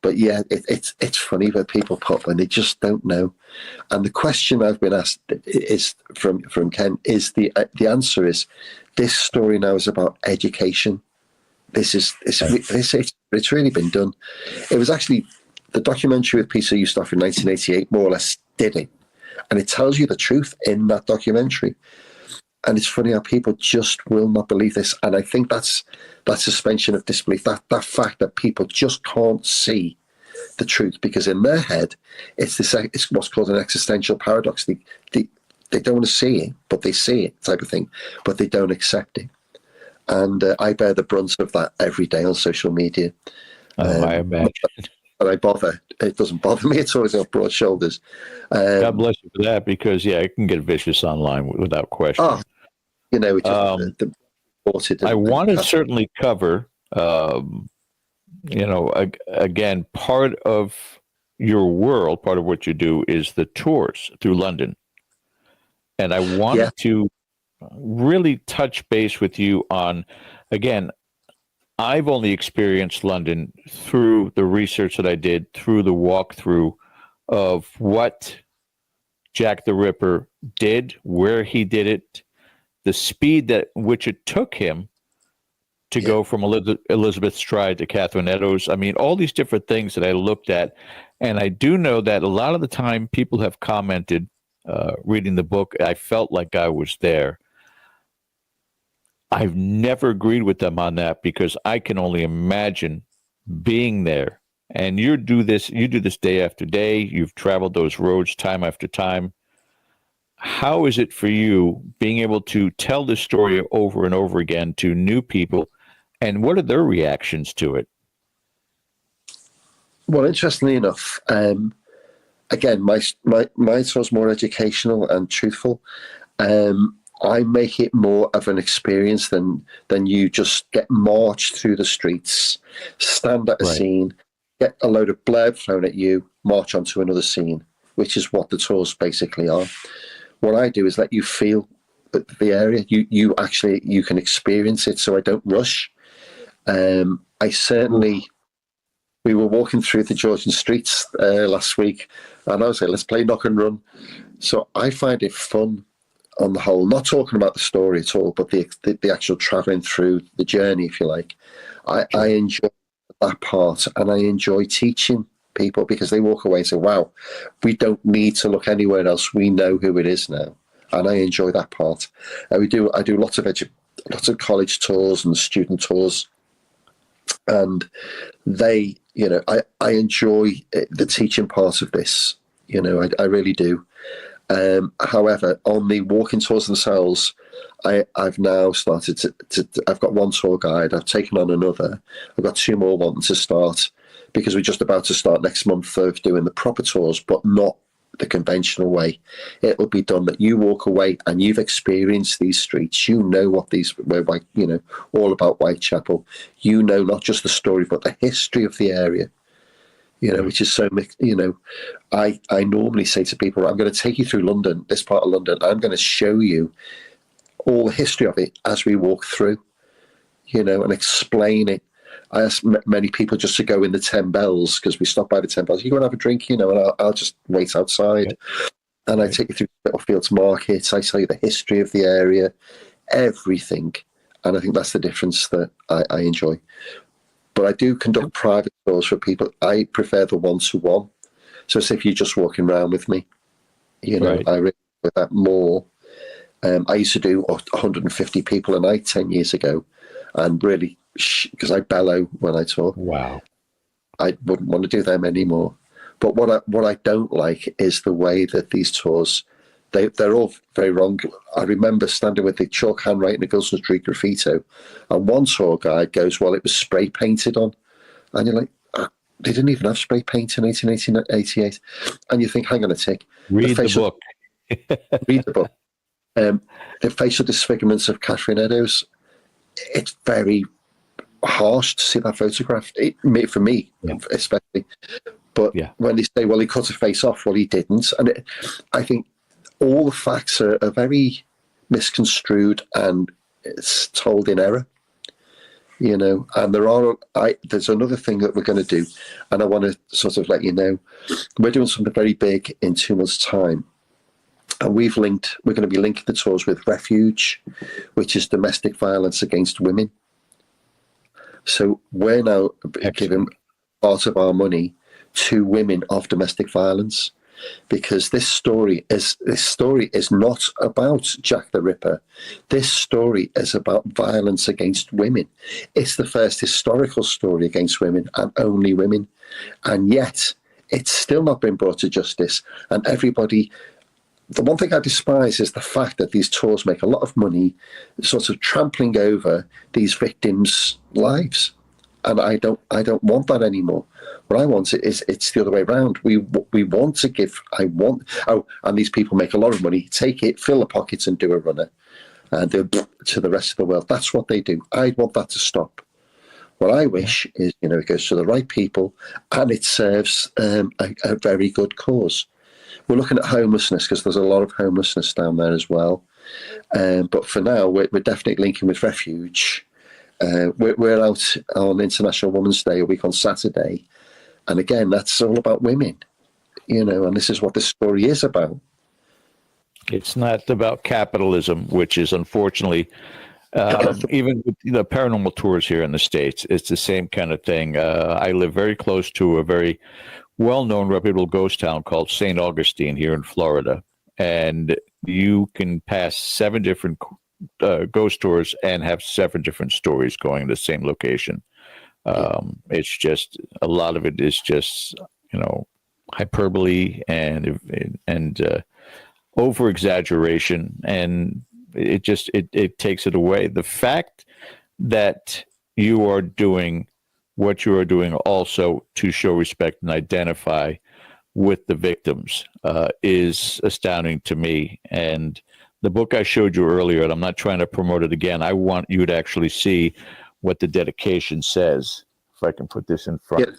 But yeah, it's funny that people pop and they just don't know. And the question I've been asked is from Ken is the answer is this story now is about education. It's really been done. It was actually the documentary with Peter Ustinov in 1988 more or less did it, and it tells you the truth in that documentary. And it's funny how people just will not believe this. And I think that's that suspension of disbelief, that fact that people just can't see the truth because in their head, it's what's called an existential paradox. They don't want to see it, but they see it type of thing, but they don't accept it. And I bear the brunt of that every day on social media. I imagine. But I bother. It doesn't bother me. It's always got broad shoulders. God bless you for that, because it can get vicious online without question. Oh, it just I want to certainly cover, again, part of your world, part of what you do is the tours through London. And I wanted to really touch base with you on, again, I've only experienced London through the research that I did, through the walkthrough of what Jack the Ripper did, where he did it, the speed which it took him to go from Elizabeth Stride to Catherine Eddowes. I mean, all these different things that I looked at. And I do know that a lot of the time people have commented, reading the book, I felt like I was there. I've never agreed with them on that because I can only imagine being there. And you do this day after day. You've traveled those roads time after time. How is it for you being able to tell this story over and over again to new people? And what are their reactions to it? Well, interestingly enough, again, my tour's more educational and truthful. I make it more of an experience than you just get marched through the streets, stand at a scene, get a load of blurb thrown at you, march onto another scene, which is what the tours basically are. What I do is let you feel the area. You can experience it, so I don't rush. We were walking through the Georgian streets last week, and I was like, let's play knock and run. So I find it fun on the whole, not talking about the story at all, but the actual traveling through the journey, if you like. I enjoy that part, and I enjoy teaching people because they walk away and say, wow, we don't need to look anywhere else. We know who it is now. And I enjoy that part. I do lots of college tours and student tours. And I enjoy the teaching part of this. I really do. However, on the walking tours themselves, I've now started to I've got one tour guide. I've taken on another. I've got two more wanting to start because we're just about to start next month of doing the proper tours, but not the conventional way. It will be done that you walk away and you've experienced these streets. You know what all about Whitechapel. You know not just the story, but the history of the area. Which is so, I normally say to people, I'm going to take you through London, this part of London. I'm going to show you all the history of it as we walk through, and explain it. I ask many people just to go in the 10 Bells because we stop by the 10 Bells. You go and have a drink, and I'll just wait outside. And I take you through Littlefields Market. I tell you the history of the area, everything. And I think that's the difference that I enjoy. But I do conduct private tours for people. I prefer the one-to-one. So it's if you're just walking around with me, Right. I really with that more. I used to do 150 people a night 10 years ago, and really, because I bellow when I talk, Wow. I wouldn't want to do them anymore. But what I don't like is the way that these tours, they're all very wrong. I remember standing with the chalk handwriting of Gilson Street Graffito, and one tour guide goes, well, it was spray painted on. And you're like, they didn't even have spray paint in 1888. And you think, hang on a tick. Read the book. Read the book. The facial disfigurements of Catherine Eddowes, it's very harsh to see that photograph, for me, especially. But when they say, well, he cut a face off, well, he didn't. And I think all the facts are very misconstrued, and it's told in error. And there's another thing that we're going to do, and I want to sort of let you know, we're doing something very big in 2 months' time. And we're going to be linking the tours with Refuge, which is domestic violence against women. So we're now giving part of our money to women of domestic violence, because this story is not about Jack the Ripper. This story is about violence against women. It's the first historical story against women, and only women. And yet it's still not been brought to justice. And everybody, the one thing I despise is the fact that these tours make a lot of money sort of trampling over these victims' lives. And I don't want that anymore. What I want is it's the other way around. We want to give. And these people make a lot of money. Take it, fill the pockets, and do a runner, and do to the rest of the world. That's what they do. I want that to stop. What I wish is, it goes to the right people, and it serves a very good cause. We're looking at homelessness, because there's a lot of homelessness down there as well. But for now, we're definitely linking with Refuge. We're out on International Women's Day a week on Saturday. And again, that's all about women, and this is what this story is about. It's not about capitalism, which is unfortunately, even with the paranormal tours here in the States, it's the same kind of thing. I live very close to a very well-known, reputable ghost town called St. Augustine here in Florida. And you can pass 7 different ghost tours and have 7 different stories going to the same location. It's just, a lot of it is just, hyperbole and over exaggeration, and it takes it away. The fact that you are doing what you are doing also to show respect and identify with the victims is astounding to me. And the book I showed you earlier, and I'm not trying to promote it again, I want you to actually see what the dedication says. If I can put this in front. Yeah.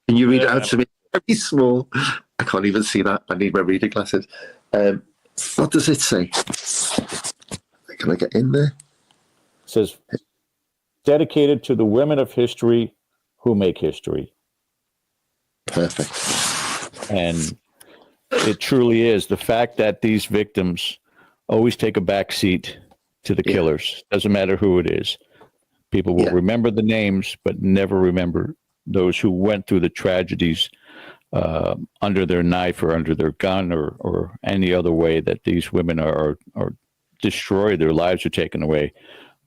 Can you read it out to me? Very small. I can't even see that. I need my reading glasses. What does it say? Can I get in there? It says, dedicated to the women of history who make history. Perfect. And it truly is. The fact that these victims always take a back seat to the killers. Doesn't matter who it is. People will remember the names, but never remember those who went through the tragedies under their knife or under their gun or any other way that these women are destroyed, their lives are taken away.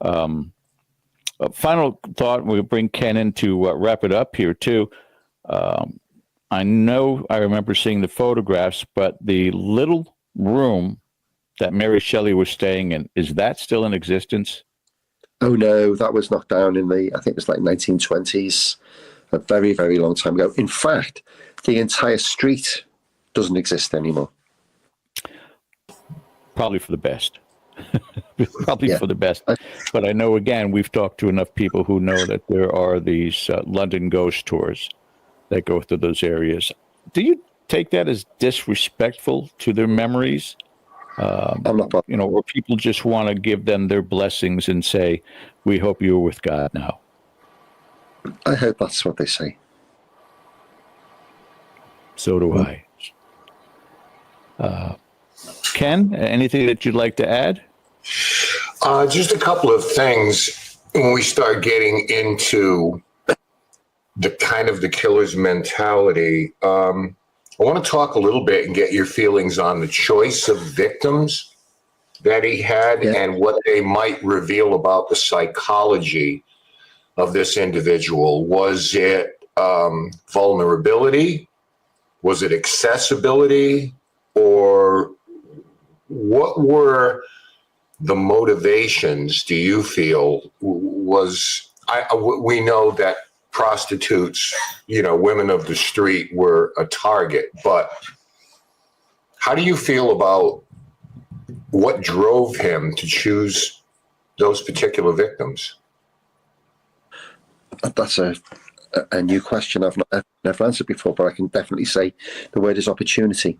A final thought, we'll bring Ken in to wrap it up here too. I know I remember seeing the photographs, but the little room that Mary Shelley was staying in, is that still in existence? Oh no, that was knocked down in I think it was like 1920s, a very, very long time ago. In fact, the entire street doesn't exist anymore. Probably for the best. Probably for the best. But I know, again, we've talked to enough people who know that there are these London ghost tours that go through those areas. Do you take that as disrespectful to their memories? I'm not. Or people just want to give them their blessings and say, we hope you're with God now. I hope that's what they say. So do I. Ken, anything that you'd like to add? Just a couple of things. When we start getting into the kind of the killer's mentality, I want to talk a little bit and get your feelings on the choice of victims that he had and what they might reveal about the psychology of this individual. Was it vulnerability? Was it accessibility? Or what were the motivations, do you feel, we know that prostitutes, women of the street were a target, but how do you feel about what drove him to choose those particular victims? That's a new question I've never answered before, but I can definitely say the word is opportunity.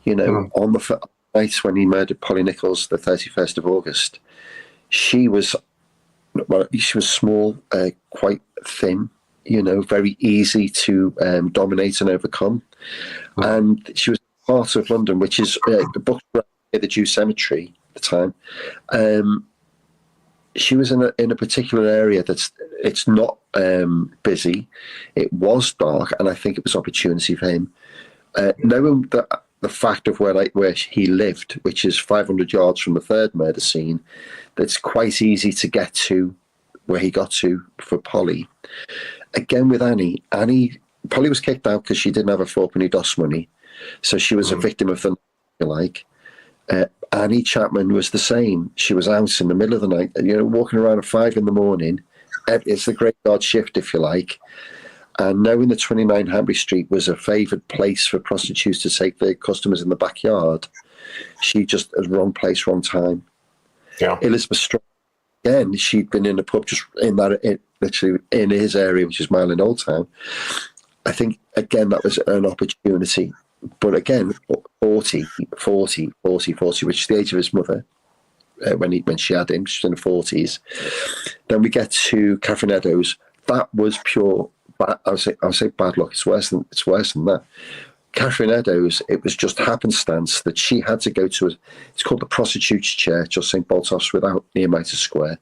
On the night when he murdered Polly Nichols, the 31st of August, she was small, quite thin, very easy to dominate and overcome. And she was part of London, which is the book the Jew Cemetery at the time. She was in a particular area it's not busy. It was dark, and I think it was opportunity for him. Knowing that the fact of where he lived, which is 500 yards from the third murder scene, that's quite easy to get to where he got to for Polly. Again, with Annie, Polly was kicked out because she didn't have a fourpenny DOS money, so she was a victim of the night, if you like. Annie Chapman was the same. She was out in the middle of the night, walking around at 5 a.m. It's the graveyard shift, if you like. And knowing that 29 Hanbury Street was a favoured place for prostitutes to take their customers in the backyard, she just was wrong place, wrong time. Yeah. Elizabeth Strong, again, she'd been in a pub just literally in his area, which is Mile in Old Town. I think, again, that was an opportunity. But again, 40, which is the age of his mother, when she had him, she was in the 40s. Then we get to Catherine Eddowes. That was pure. I'll say bad luck. It's worse than that. Catherine Eddowes, it was just happenstance that she had to go to it's called the Prostitutes Church or St. Boltoff's without near Mitre Square.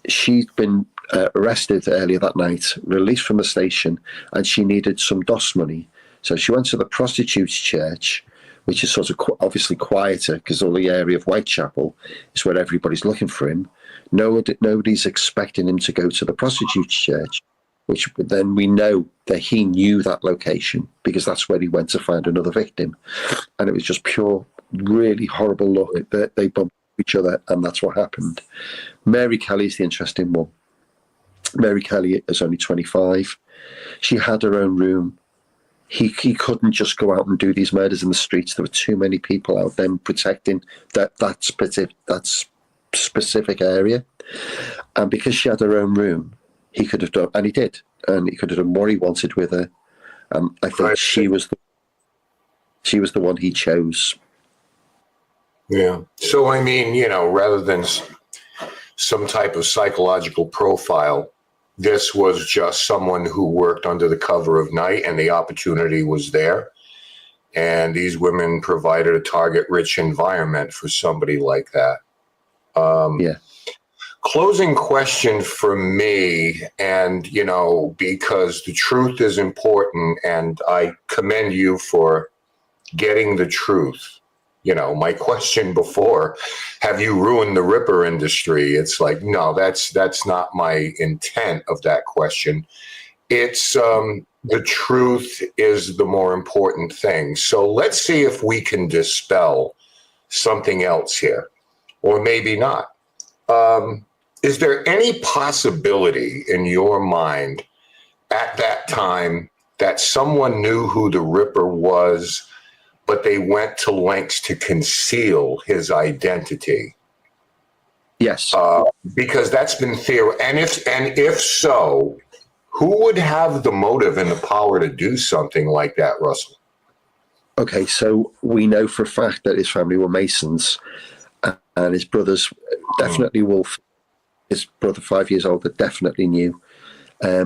She'd been arrested earlier that night, released from the station, and she needed some DOS money. So she went to the Prostitutes Church, which is sort of obviously quieter because all the area of Whitechapel is where everybody's looking for him. Nobody's expecting him to go to the Prostitutes Church, which then we know that he knew that location because that's where he went to find another victim. And it was just pure, really horrible luck that they bumped each other, and that's what happened. Mary Kelly's the interesting one. Mary Kelly is only 25. She had her own room. He couldn't just go out and do these murders in the streets. There were too many people out there protecting that specific area. And because she had her own room, he could have done, and he did, and he could have done what he wanted with her. I think she was the one he chose. Yeah. So, I mean, rather than some type of psychological profile, this was just someone who worked under the cover of night, and the opportunity was there. And these women provided a target-rich environment for somebody like that. Yeah. Closing question for me, and, because the truth is important, and I commend you for getting the truth. My question before, have you ruined the Ripper industry? It's like, no, that's not my intent of that question. It's the truth is the more important thing. So let's see if we can dispel something else here, or maybe not. Is there any possibility in your mind at that time that someone knew who the Ripper was, but they went to lengths to conceal his identity? Yes. Because that's been theory. And if so, who would have the motive and the power to do something like that, Russell? Okay, so we know for a fact that his family were Masons, and his brothers definitely Wolf. His brother, 5 years older, definitely knew.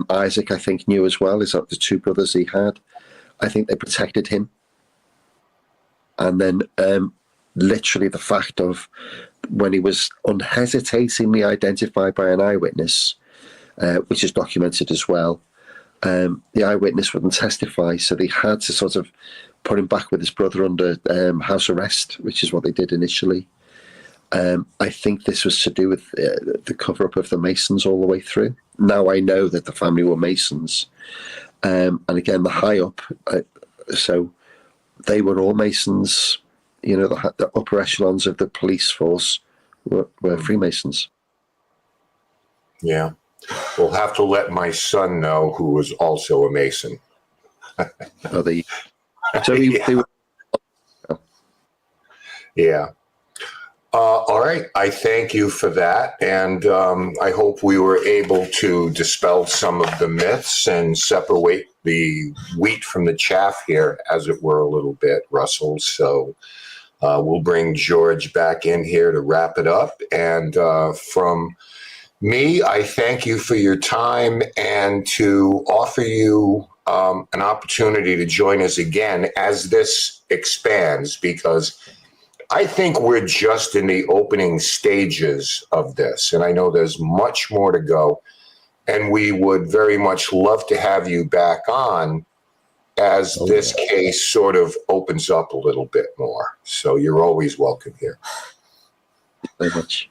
Isaac, I think, knew as well. Is that the two brothers he had? I think they protected him. And then literally the fact of when he was unhesitatingly identified by an eyewitness, which is documented as well, The eyewitness wouldn't testify, so they had to sort of put him back with his brother under house arrest, which is what they did initially. I think this was to do with the cover-up of the Masons all the way through. Now I know that the family were Masons. And again, the high-up, so they were all Masons. You know, the upper echelons of the police force were Freemasons. Yeah. We'll have to let my son know, who was also a Mason. So they were. Yeah. All right. I thank you for that. And I hope we were able to dispel some of the myths and separate the wheat from the chaff here, as it were, a little bit, Russell. So we'll bring George back in here to wrap it up. And from me, I thank you for your time and to offer you an opportunity to join us again as this expands, because I think we're just in the opening stages of this, and I know there's much more to go, and we would very much love to have you back on as this case sort of opens up a little bit more. So you're always welcome here. Very much.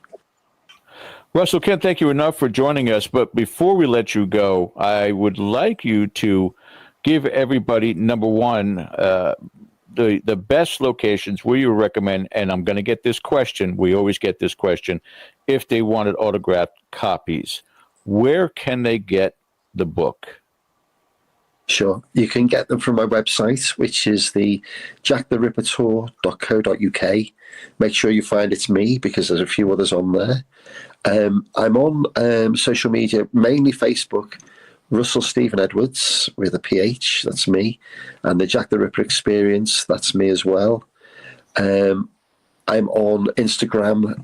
Russell, can't thank you enough for joining us. But before we let you go, I would like you to give everybody, number one, the best locations where you recommend, and I'm going to get this question. We always get this question. If they wanted autographed copies, where can they get the book? Sure. You can get them from my website, which is the jacktherippertour.co.uk. Make sure you find it's me, because there's a few others on there. I'm on social media, mainly Facebook, Russell Stephen Edwards with a PH, that's me. And the Jack the Ripper Experience, that's me as well. I'm on Instagram,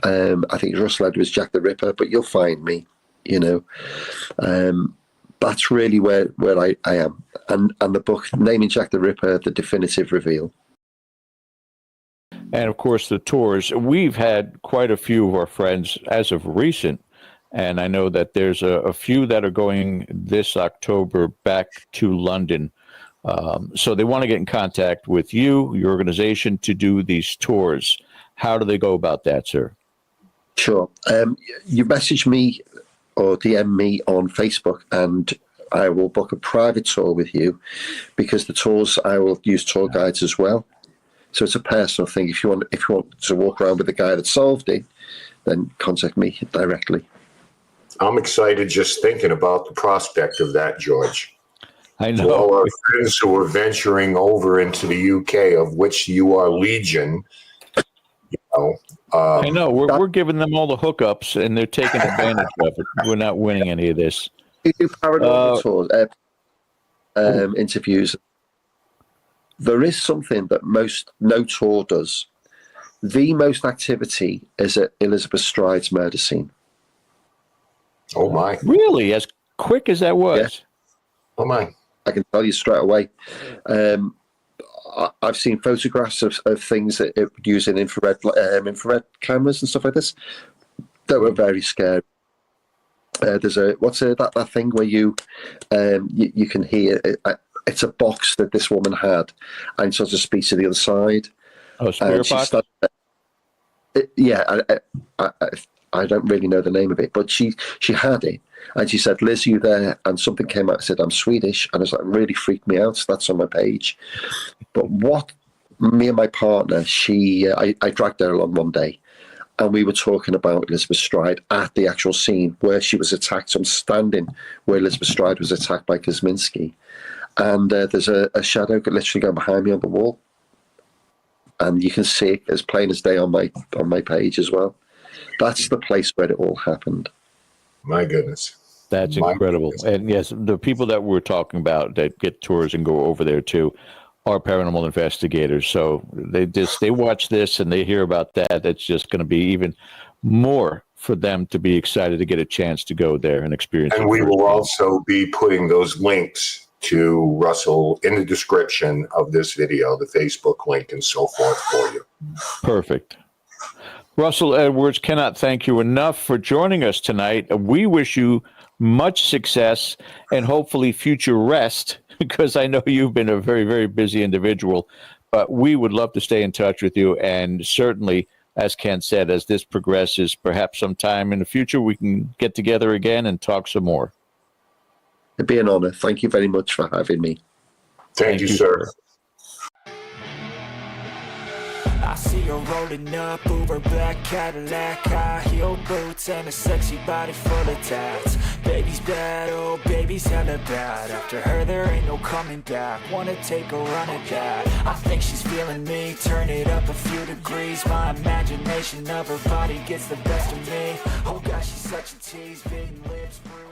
I think it's Russell Edwards Jack the Ripper, but you'll find me, you know. That's really where I am. And the book, Naming Jack the Ripper, The Definitive Reveal. And of course, the tours. We've had quite a few of our friends as of recent, and I know that there's a few that are going this October back to London. So they want to get in contact with you, your organization, to do these tours. How do they go about that, sir? Sure. You message me or DM me on Facebook, and I will book a private tour with you, because the tours, I will use tour guides as well. So it's a personal thing. If you want to walk around with the guy that solved it, then contact me directly. I'm excited just thinking about the prospect of that, George. I know. To all our friends who are venturing over into the UK, of which you are legion, you know. I know. We're giving them all the hookups, and they're taking advantage of it. We're not winning any of this. We do paranormal tours, interviews. There is something that no tour does. The most activity is at Elizabeth Stride's murder scene. Oh my! Really? As quick as that was? Yeah. Oh my! I can tell you straight away. I've seen photographs of things that it would use in infrared cameras and stuff like this that were very scary. There's that thing where you can hear it. It's a box that this woman had, and sort of speaks to the other side. Oh, spirit box? I don't really know the name of it, but she had it, and she said, "Liz, are you there?" And something came out and said, "I'm Swedish," and it really freaked me out. So that's on my page. But what me and my partner, I dragged her along one day, and we were talking about Elizabeth Stride at the actual scene where she was attacked. So I'm standing where Elizabeth Stride was attacked by Kosminski. And there's a shadow literally going behind me on the wall, and you can see it as plain as day on my page as well. That's the place where it all happened. My goodness, that's incredible. And yes, the people that we're talking about that get tours and go over there too are paranormal investigators. So they watch this and they hear about that. It's just going to be even more for them to be excited to get a chance to go there and experience it. And we will also be putting those links to Russell in the description of this video, the Facebook link and so forth for you. Perfect. Russell Edwards, cannot thank you enough for joining us tonight. We wish you much success, and hopefully future rest, because I know you've been a very, very busy individual. But we would love to stay in touch with you. And certainly, as Ken said, as this progresses, perhaps sometime in the future, we can get together again and talk some more. It'd be an honor. Thank you very much for having me. Thank you, sir. I see her rolling up, Uber black Cadillac, high heel boots and a sexy body full of tats. Baby's bad, oh baby's hella bad. After her there ain't no coming back. Wanna take a run at that? I think she's feeling me. Turn it up a few degrees. My imagination of her body gets the best of me. Oh gosh, she's such a tease. Bitten lips, bruised.